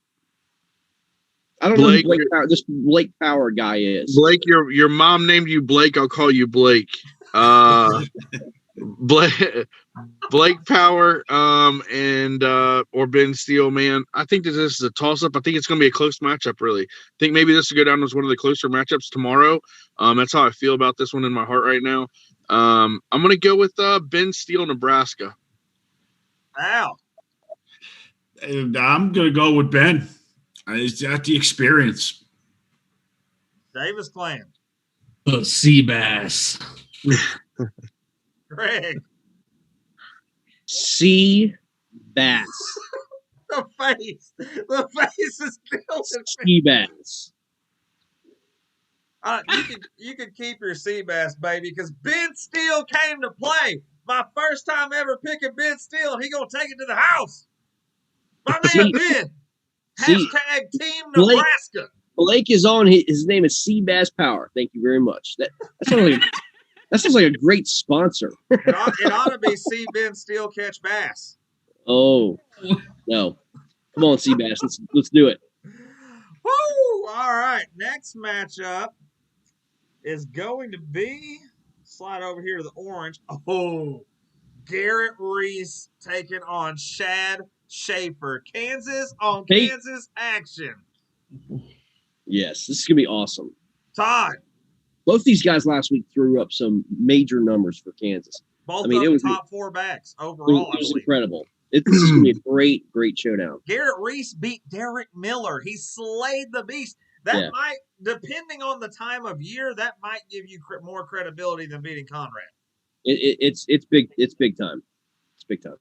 I don't know who this Blake Power guy is. Blake, your mom named you Blake. I'll call you Blake. Blake Power, and or Ben Steele, man. I think that this is a toss-up. I think it's going to be a close matchup, really. I think maybe this will go down as one of the closer matchups tomorrow. That's how I feel about this one in my heart right now. I'm going to go with Ben Steele, Nebraska. Wow. I'm going to go with Ben. He's got the experience. Davis playing. Seabass. Greg. Seabass. The face is still Seabass. You can keep your Seabass, baby, because Ben Steele came to play. My first time ever picking Ben Steele, and he gonna take it to the house. My man Ben. Hashtag Team Nebraska. Blake is on. His name is Seabass Power. Thank you very much. That sounds like a great sponsor. It ought to be see Ben Steele catch bass. Oh no! Come on, Seabass. Let's do it. Woo! All right. Next matchup is going to be slide over here to the orange. Oh, Garrett Reese taking on Shad Schaefer. Kansas on Kansas action. Yes, this is gonna be awesome. Todd. Both these guys last week threw up some major numbers for Kansas. Both of them top 4 backs overall. It was incredible. This is going to be a great showdown. Garrett Reese beat Derek Miller. He slayed the beast. That might, depending on the time of year, that might give you more credibility than beating Conrad. It's big. It's big time. It's big time.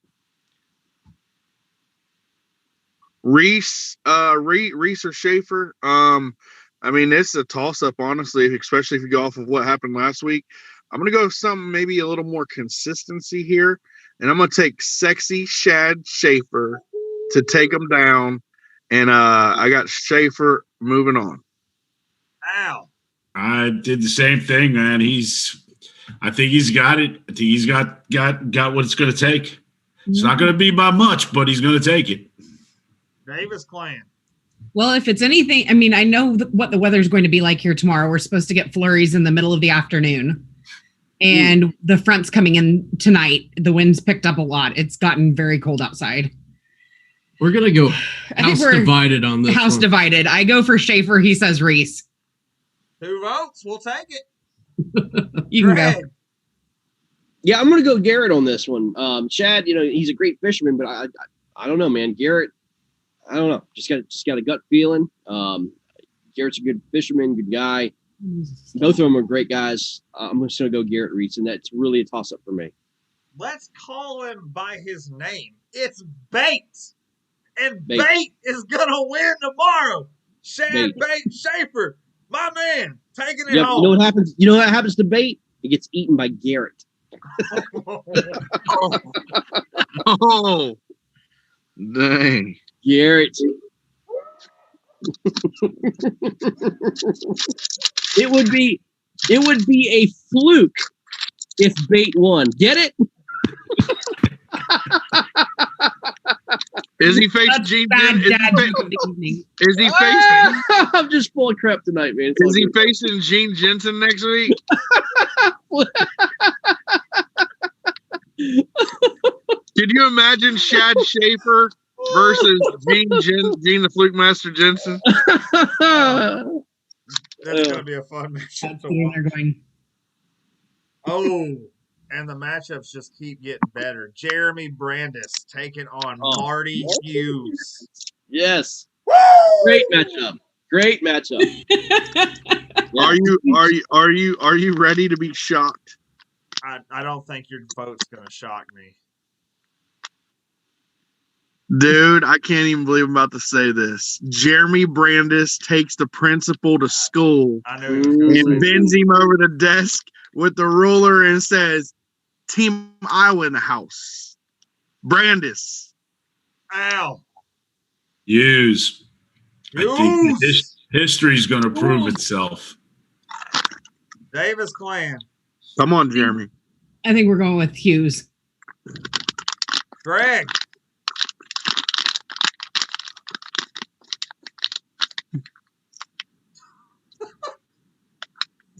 Reese or Schaefer. I mean, it's a toss-up, honestly, especially if you go off of what happened last week. I'm going to go with something maybe a little more consistency here, and I'm going to take sexy Shad Schaefer to take him down, and I got Schaefer moving on. Ow. I did the same thing, man. I think he's got it. I think he's got what it's going to take. It's not going to be by much, but he's going to take it. Davis Clan. Well, if it's anything, I mean, I know what the weather's going to be like here tomorrow. We're supposed to get flurries in the middle of the afternoon. And the front's coming in tonight. The wind's picked up a lot. It's gotten very cold outside. We're going to go house divided on this. House divided. I go for Schaefer. He says Reese. 2 votes. We'll take it. You can go. Yeah, I'm going to go Garrett on this one. Shad, he's a great fisherman, but I don't know, man. Garrett, I don't know. Just got a gut feeling. Garrett's a good fisherman, good guy. Both of them are great guys. I'm just going to go Garrett Reese, and that's really a toss-up for me. Let's call him by his name. It's Bait. And Bait is going to win tomorrow. Shad Bait Schaefer, my man, taking it home. You know what happens? You know what happens to Bait? It gets eaten by Garrett. Oh, dang. Garrett. It would be a fluke if Bait won. Get it? Is he facing Gene? Is he facing? I'm just full of crap tonight, man. Is he facing Gene Jensen next week? Could you imagine Shad Schaefer versus Gene the Fluke Master Jensen? That's going to be a fun matchup to watch. Oh, and the matchups just keep getting better. Jeremy Brandis taking on Marty Hughes. Yes. Woo! Great matchup. Great matchup. Are you ready to be shocked? I don't think your vote's going to shock me. Dude, I can't even believe I'm about to say this. Jeremy Brandis takes the principal to school I knew he was and bends him over the desk with the ruler and says, Team Iowa in the house. Brandis. Ow. Hughes. I think Hughes. history's going to prove itself. Davis Clan. Come on, Jeremy. I think we're going with Hughes. Greg.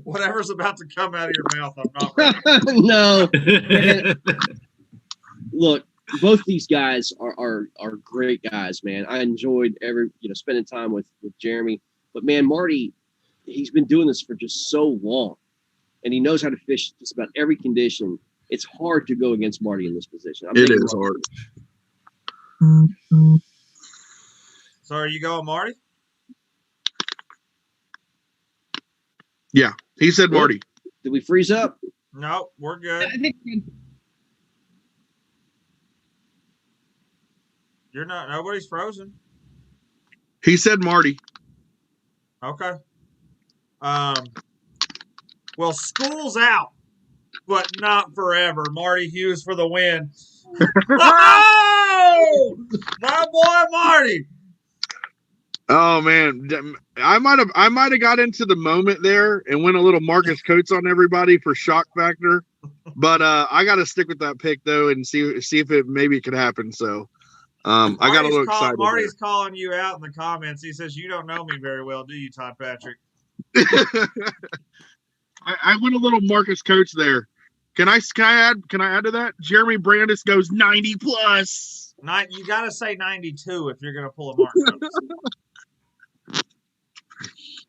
Whatever's about to come out of your mouth, I'm not ready. No. Look, both these guys are great guys, man. I enjoyed spending time with Jeremy. But man, Marty, he's been doing this for just so long, and he knows how to fish just about every condition. It's hard to go against Marty in this position. It is hard. So are you going, Marty? Yeah, he said Marty. Did we freeze up? No, we're good. I think You're not. Nobody's frozen. He said Marty. Okay. Well, school's out, but not forever. Marty Hughes for the win. Oh, my boy Marty. Oh man, I might have got into the moment there and went a little Marcus Coates on everybody for shock factor, but I got to stick with that pick though and see if it could happen. So I got a little excited. Marty's calling you out in the comments. He says you don't know me very well, do you, Todd Patrick? I went a little Marcus Coates there. Can I add to that? Jeremy Brandis goes 90 plus. You got to say 92 if you're going to pull a Mark Coates.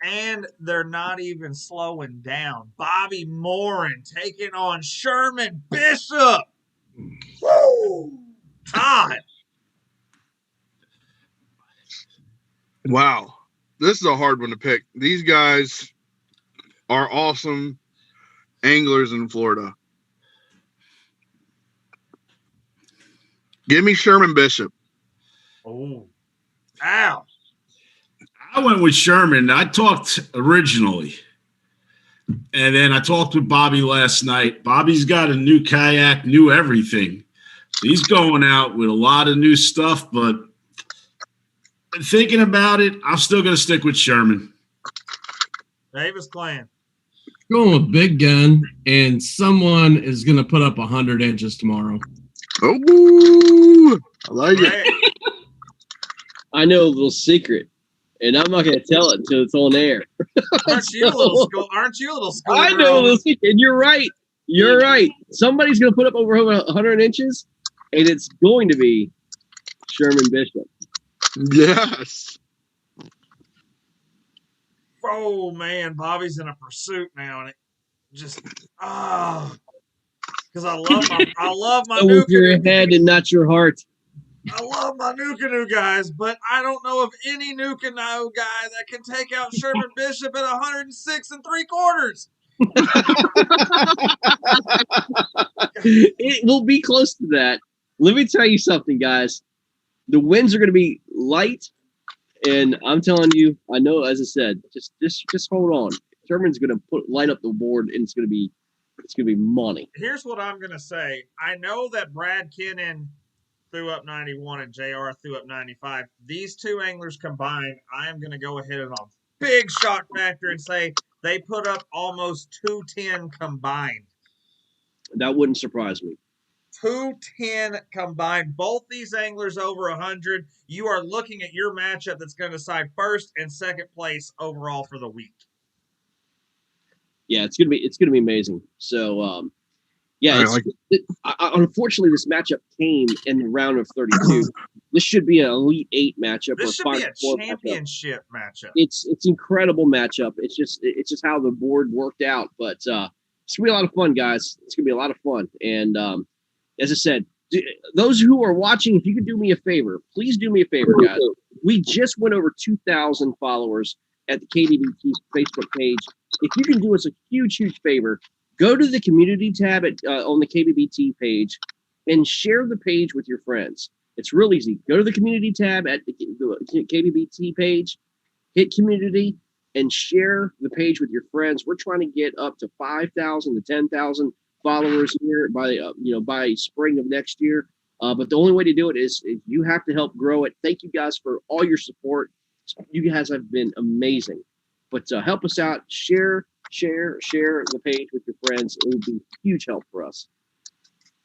And they're not even slowing down. Bobby Morin taking on Sherman Bishop. Woo! Todd. Wow. This is a hard one to pick. These guys are awesome anglers in Florida. Give me Sherman Bishop. Oh. Ow. I went with Sherman. I talked originally. And then I talked with Bobby last night. Bobby's got a new kayak, new everything. So he's going out with a lot of new stuff, but thinking about it, I'm still going to stick with Sherman. Davis Clan. Going with Big Gun, and someone is going to put up 100 inches tomorrow. Oh, I like it. I know a little secret, and I'm not going to tell it until it's on air. Aren't you a little school? I know a little secret, and you're right. You're right. Somebody's going to put up over 100 inches, and it's going to be Sherman Bishop. Yes. Oh man, Bobby's in a pursuit now, and it just because I love my Go new with your head and not your heart. I love my new canoe guys, but I don't know of any new canoe guy that can take out Sherman Bishop at 106 3/4. It will be close to that. Let me tell you something, guys. The winds are going to be light, and I'm telling you, I know, as I said, just hold on. Sherman's going to light up the board, and it's going to be money. Here's what I'm going to say. I know that Brad Kennan threw up 91 and JR threw up 95. These two anglers combined, I am going to go ahead and on big shock factor and say they put up almost 210 combined. That wouldn't surprise me. 210 combined. Both these anglers over 100. You are looking at your matchup that's going to decide first and second place overall for the week. Yeah, it's gonna be amazing. So, unfortunately, this matchup came in the round of 32. This should be an Elite 8 matchup. This should be a championship matchup. It's incredible matchup. It's just how the board worked out. But it's gonna be a lot of fun, guys. It's gonna be a lot of fun. And as I said, those who are watching, if you could do me a favor, please do me a favor, guys. We just went over 2,000 followers at the KBBT Facebook page. If you can do us a huge, huge favor, go to the community tab on the KBBT page and share the page with your friends. It's real easy. Go to the community tab at the KBBT page, hit community, and share the page with your friends. We're trying to get up to 5,000 to 10,000 followers here by spring of next year. But the only way to do it is you have to help grow it. Thank you guys for all your support. You guys have been amazing. But help us out. Share the page with your friends. It would be huge help for us.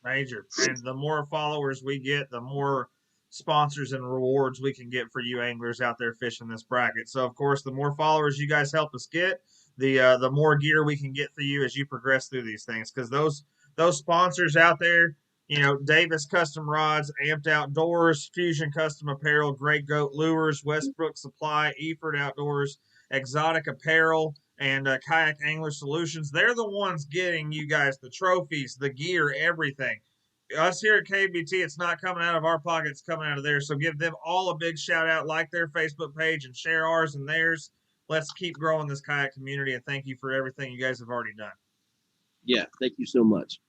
Major. And the more followers we get, the more sponsors and rewards we can get for you anglers out there fishing this bracket. So, of course, the more followers you guys help us get, the more gear we can get for you as you progress through these things. Because those sponsors out there, Davis Custom Rods, Amped Outdoors, Fusion Custom Apparel, Great Goat Lures, Westbrook Supply, Eford Outdoors, Exotic Apparel, and Kayak Angler Solutions. They're the ones getting you guys the trophies, the gear, everything. Us here at KBT, it's not coming out of our pocket, it's coming out of theirs. So give them all a big shout out, like their Facebook page and share ours and theirs. Let's keep growing this kayak community, and thank you for everything you guys have already done. Yeah, thank you so much.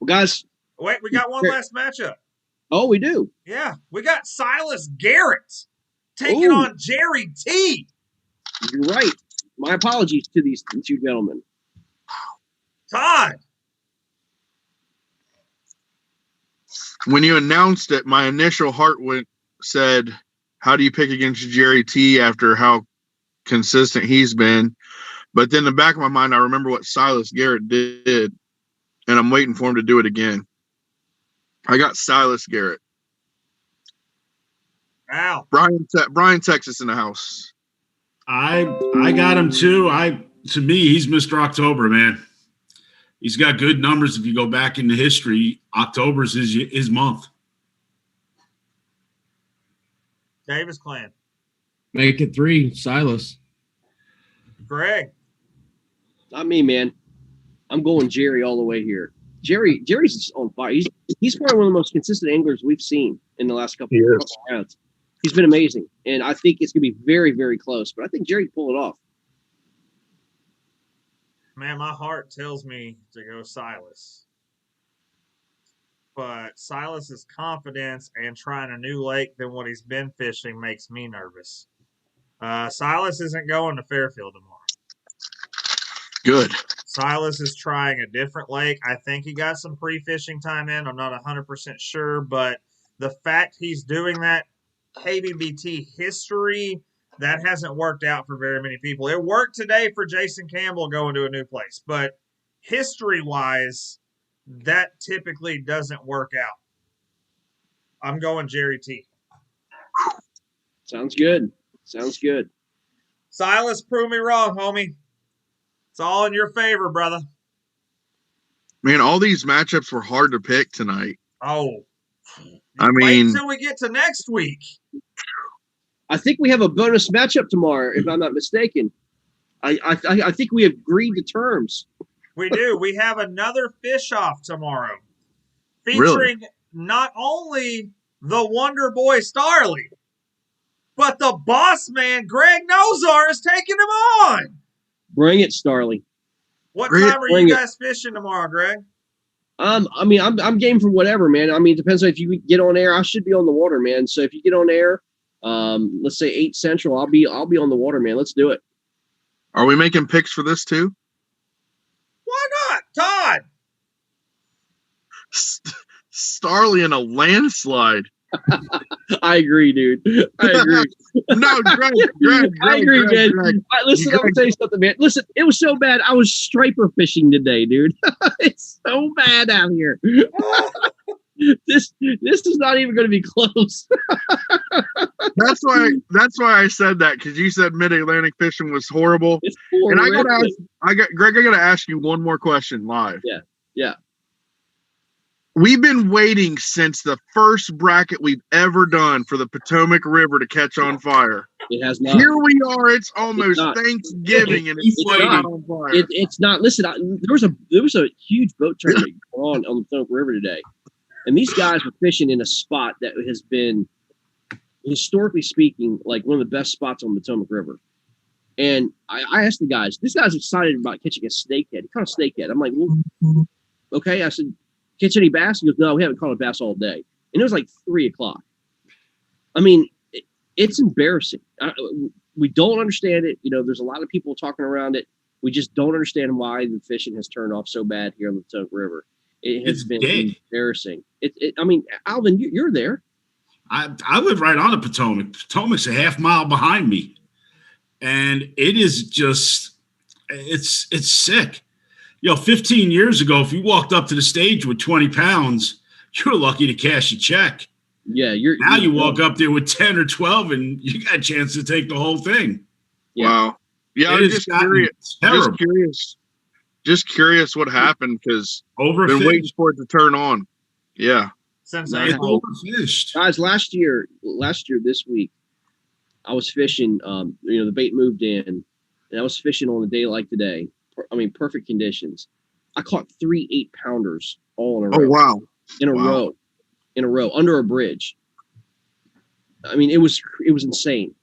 Well, guys. Wait, we got one last matchup. Oh, we do? Yeah, we got Silas Garrett taking on Jerry T. You're right. My apologies to these two gentlemen. Todd. When you announced it, my initial heart said, how do you pick against Jerry T after how consistent he's been? But then in the back of my mind, I remember what Silas Garrett did, and I'm waiting for him to do it again. I got Silas Garrett. Wow. Brian Texas in the house. I got him too. To me, he's Mr. October, man. He's got good numbers. If you go back into history, October's his month. Davis Clan. Make it 3, Silas. Greg. Not me, man. I'm going Jerry all the way here. Jerry's on fire. He's probably one of the most consistent anglers we've seen in the last couple rounds. He's been amazing, and I think it's going to be very, very close. But I think Jerry can pull it off. Man, my heart tells me to go Silas. But Silas's confidence and trying a new lake than what he's been fishing makes me nervous. Silas isn't going to Fairfield tomorrow. Good. Silas is trying a different lake. I think he got some pre-fishing time in. I'm not 100% sure, but the fact he's doing that KBBT history, that hasn't worked out for very many people. It worked today for Jason Campbell going to a new place, but history-wise, that typically doesn't work out. I'm going Jerry T. Sounds good. Silas, prove me wrong, homie. It's all in your favor, brother. Man, all these matchups were hard to pick tonight. Oh. Wait until we get to next week. I think we have a bonus matchup tomorrow, if I'm not mistaken. I think we agreed to terms. We do. We have another fish off tomorrow, featuring not only the Wonder Boy Starley, but the boss man Greg Nozar is taking him on. Bring it, Starley. What time are you guys fishing tomorrow, Greg? I'm game for whatever, man. I mean, it depends on if you get on air. I should be on the water, man. So if you get on air, let's say 8 Central, I'll be on the water, man. Let's do it. Are we making picks for this too? Why not, Todd? Starley in a landslide. I agree, dude. I agree. No, Greg, I agree, man. Greg. Listen, I'm gonna tell you something, man. Listen, it was so bad. I was striper fishing today, dude. It's so bad out here. This is not even going to be close. That's why I said that, because you said mid-Atlantic fishing was horrible. It's horrible. And Greg, I gotta ask you one more question live. Yeah. We've been waiting since the first bracket we've ever done for the Potomac River to catch on fire. It has not. Here we are. It's almost Thanksgiving, and it's not on fire. It's not. Listen, there was a huge boat tournament on the Potomac River today, and these guys were fishing in a spot that has been, historically speaking, like one of the best spots on the Potomac River. And I asked the guys, this guy's excited about catching a snakehead. He caught a snakehead. I'm like, well, okay. I said, catch any bass? He goes, no, we haven't caught a bass all day. And it was like 3:00. I mean, it's embarrassing. we don't understand it. You know, there's a lot of people talking around it. We just don't understand why the fishing has turned off so bad here on the Potomac River. It has been embarrassing. I mean, Alvin, you're there. I live right on the Potomac. Potomac's a half mile behind me. And it is just, it's sick. 15 years ago, if you walked up to the stage with 20 pounds, you were lucky to cash a check. Yeah, now you walk up there with 10 or 12 and you got a chance to take the whole thing. Yeah. Wow. Yeah, I was just curious what happened because I've been waiting for it to turn on. Yeah. Since it's overfished. Guys, last year, this week, I was fishing. The bait moved in, and I was fishing on a day like today. I mean, perfect conditions. I caught 3 8-pounders all in a row. Oh wow! In a row under a bridge. I mean, it was insane.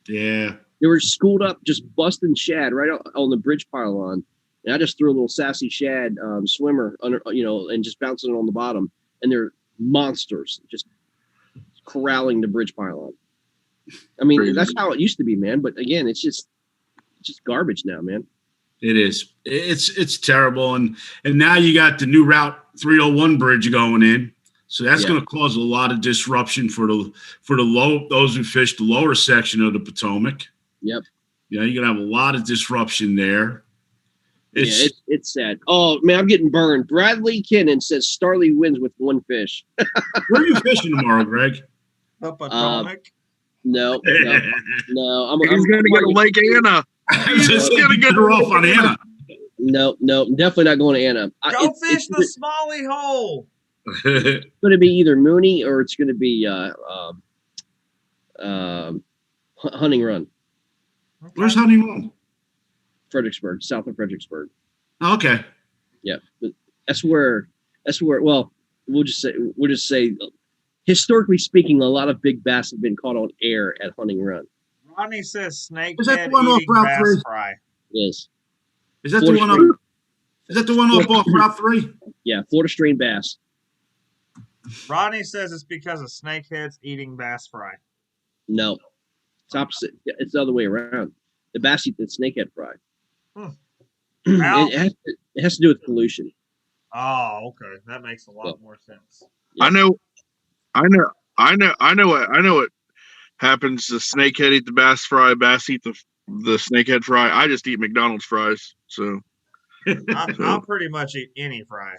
Yeah. They were schooled up, just busting shad right on the bridge pylon, and I just threw a little sassy shad swimmer under, and just bouncing it on the bottom, and they're monsters, just corralling the bridge pylon. I mean, Crazy. That's how it used to be, man. But again, it's just garbage now, man. It is. It's terrible, and now you got the new Route 301 bridge going in, so that's going to cause a lot of disruption for those who fish the lower section of the Potomac. Yep. You're gonna have a lot of disruption there. It's sad. Oh man, I'm getting burned. Bradley Kinnan says Starley wins with 1 fish. Where are you fishing tomorrow, Greg? The Potomac. No. He's gonna go to Lake Anna. He's just gonna get her off on Anna. No, definitely not going to Anna. Go fish the Smalley hole. It's going to be either Mooney or it's going to be Hunting Run. Okay. Where's Hunting Run? Fredericksburg, south of Fredericksburg. Oh, okay. Yeah, that's where. Well, we'll just say, historically speaking, a lot of big bass have been caught on air at Hunting Run. Ronnie says snakehead Is that the one off eating Route bass 3? fry. Yes. Is that the one up? Is that the one up off Route 3? Yeah, Florida strain bass. Ronnie says it's because of snakeheads eating bass fry. No, it's opposite. It's the other way around. The bass eat the snakehead fry. It has to do with pollution. Oh, okay, that makes a lot more sense. Yeah. I know what happens. The snakehead eat the bass fry, bass eat the snakehead fry. I just eat McDonald's fries. I'll pretty much eat any fry.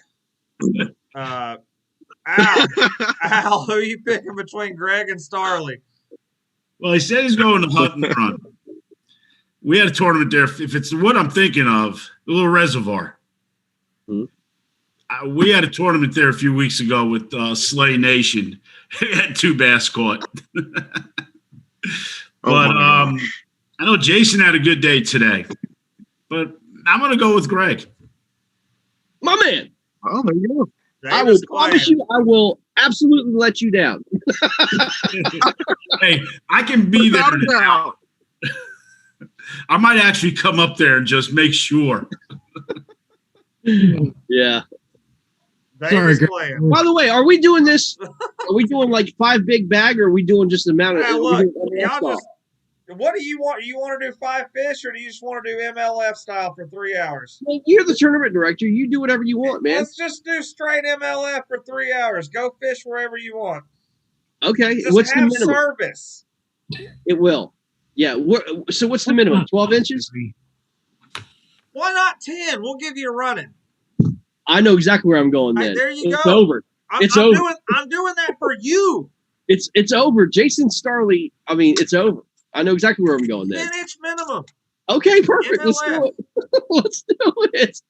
Al, who are you picking between Greg and Starley? Well, he said he's going to Hunting Run. We had a tournament there. If it's what I'm thinking of, the little reservoir. Mm-hmm. We had a tournament there a few weeks ago with Slay Nation. We had 2 bass caught. But I know Jason had a good day today. But I'm going to go with Greg. My man. Oh, there you go. I will promise you, I will absolutely let you down. Hey, I can be there now. I might actually come up there and just make sure. Yeah. Sorry, by the way, are we doing this? Are we doing like 5 big bag, or are we doing just the amount of? Look, what do you want? You want to do 5 fish, or do you just want to do MLF style for 3 hours? Well, you're the tournament director. You do whatever you want, man. Let's just do straight MLF for 3 hours. Go fish wherever you want. Okay. Just what's the have minimum? service. It will. Yeah. So what's the minimum? 12 inches? Why not 10? We'll give you a running. I know exactly where I'm going then. There you it's go. Over. It's over. I'm doing that for you. It's over. Jason Starley, I mean, it's over. I know exactly where I'm going then. 10-inch minimum. Okay, perfect. Let's do it. Let's do it.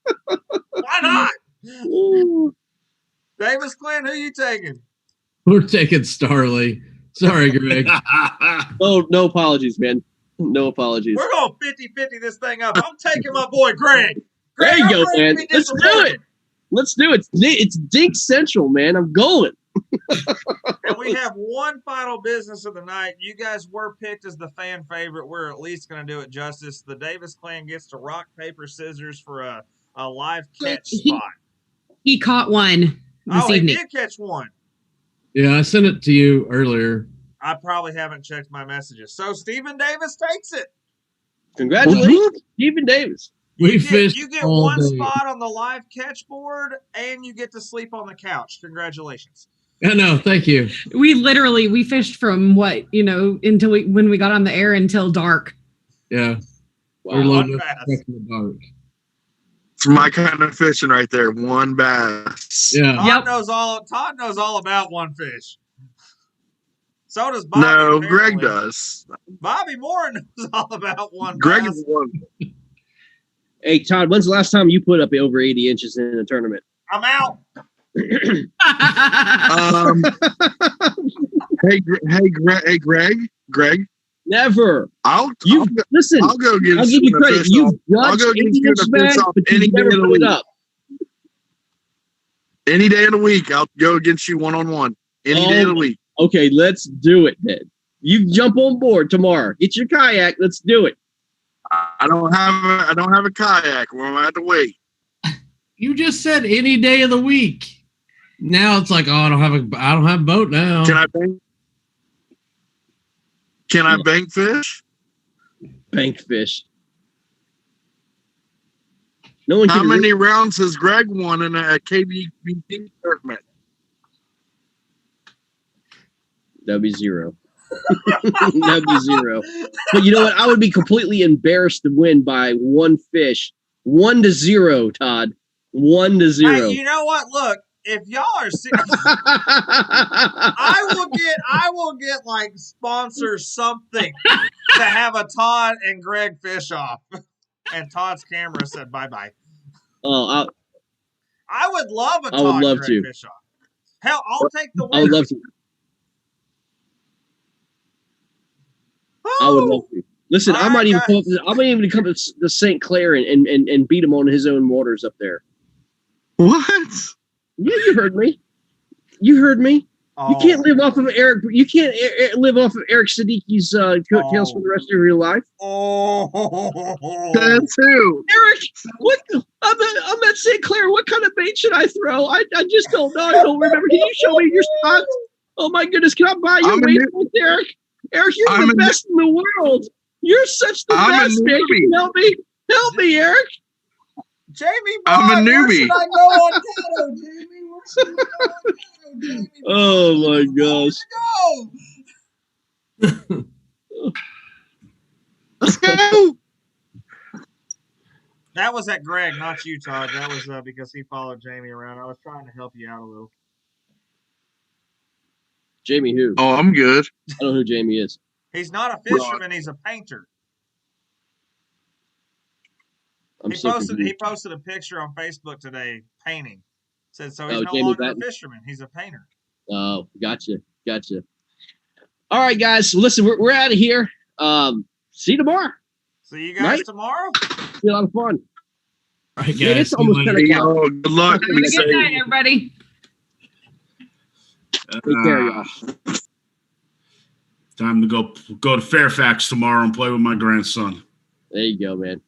Why not? Ooh. Davis Glenn, who you taking? We're taking Starley. Sorry, Greg. Oh, no apologies, man. No apologies. We're going 50-50 this thing up. I'm taking my boy Greg. There you go, man. Let's do it. Let's do it. It's Dink Central, man. I'm going. And we have one final business of the night. You guys were picked as the fan favorite. We're at least going to do it justice. The Davis clan gets to rock, paper, scissors for a live catch spot. He caught one this evening. He did catch one. Yeah, I sent it to you earlier. I probably haven't checked my messages. So Stephen Davis takes it. Congratulations, Stephen Davis. We fished You get all one day. spot on the live catch board, and you get to sleep on the couch. Congratulations. I know. Thank you. We fished from until when we got on the air until dark. Yeah. Wow. We're One loading bass. up in the dark. It's my kind of fishing right there. One bass. Yeah. Todd knows all about one fish. So does Bobby. No, Greg apparently. does. Bobby Moore knows all about one Greg bass. is one. Hey, Todd, when's the last time you put up over 80 inches in a tournament? I'm out. Hey, Greg. Never. Listen. I'll go get. I'll give you credit. You've I'll go judged 80 get inches a back, fish off but any you've day never of the put it week. up. Any day of the week, I'll go against you 1-on-1. Any day of the week. Okay, let's do it then. You jump on board tomorrow. Get your kayak. Let's do it. I don't have a kayak. We're gonna have to wait. You just said any day of the week. Now it's like, oh, I don't have a boat now. Can I bank? Can I bank fish? Bank fish. No one. How many rounds has Greg won in a KBBT tournament? That'd be 0. That'd be 0. But you know what? I would be completely embarrassed to win by one fish. 1-0, Todd. 1-0. Hey, you know what? Look, if y'all are serious, I will get like sponsor something to have a Todd and Greg fish off. And Todd's camera said bye-bye. Oh, I would love a Todd I would love Greg to. fish off. Hell, I'll take the winner. I would love to. I would love to. Listen, I might even come up to St. Clair and beat him on his own waters up there. What? Yeah, you heard me. You can't live off of Eric. You can't live off of Eric Siddiqui's coattails for the rest of your life. That's who. Eric, what? I'm at St. Clair. What kind of bait should I throw? I just don't know. I don't remember. Can you show me your spots? Oh my goodness! Can I buy your weight, Eric? Eric, you're the best in the world. You're such the best, man. Can you help me? Help me, Eric. Jamie, I'm a newbie. Where should I go on Tato, Jamie? Where should I go on Tato, Jamie? Oh my gosh. Let's go. That was at Greg, not you, Todd. That was because he followed Jamie around. I was trying to help you out a little. Jamie who? Oh, I'm good. I don't know who Jamie is. He's not a fisherman. He's a painter. He posted a picture on Facebook today painting. Said so he's no Jamie longer Batten. a fisherman. He's a painter. Oh, gotcha. All right, guys. Listen, we're out of here. See you tomorrow. See you guys tomorrow. Be a lot of fun. All right, guys. Man, it's almost 10 o'clock. Good luck. Have a good night, everybody. Take care, y'all. Time to go to Fairfax tomorrow and play with my grandson. There you go, man.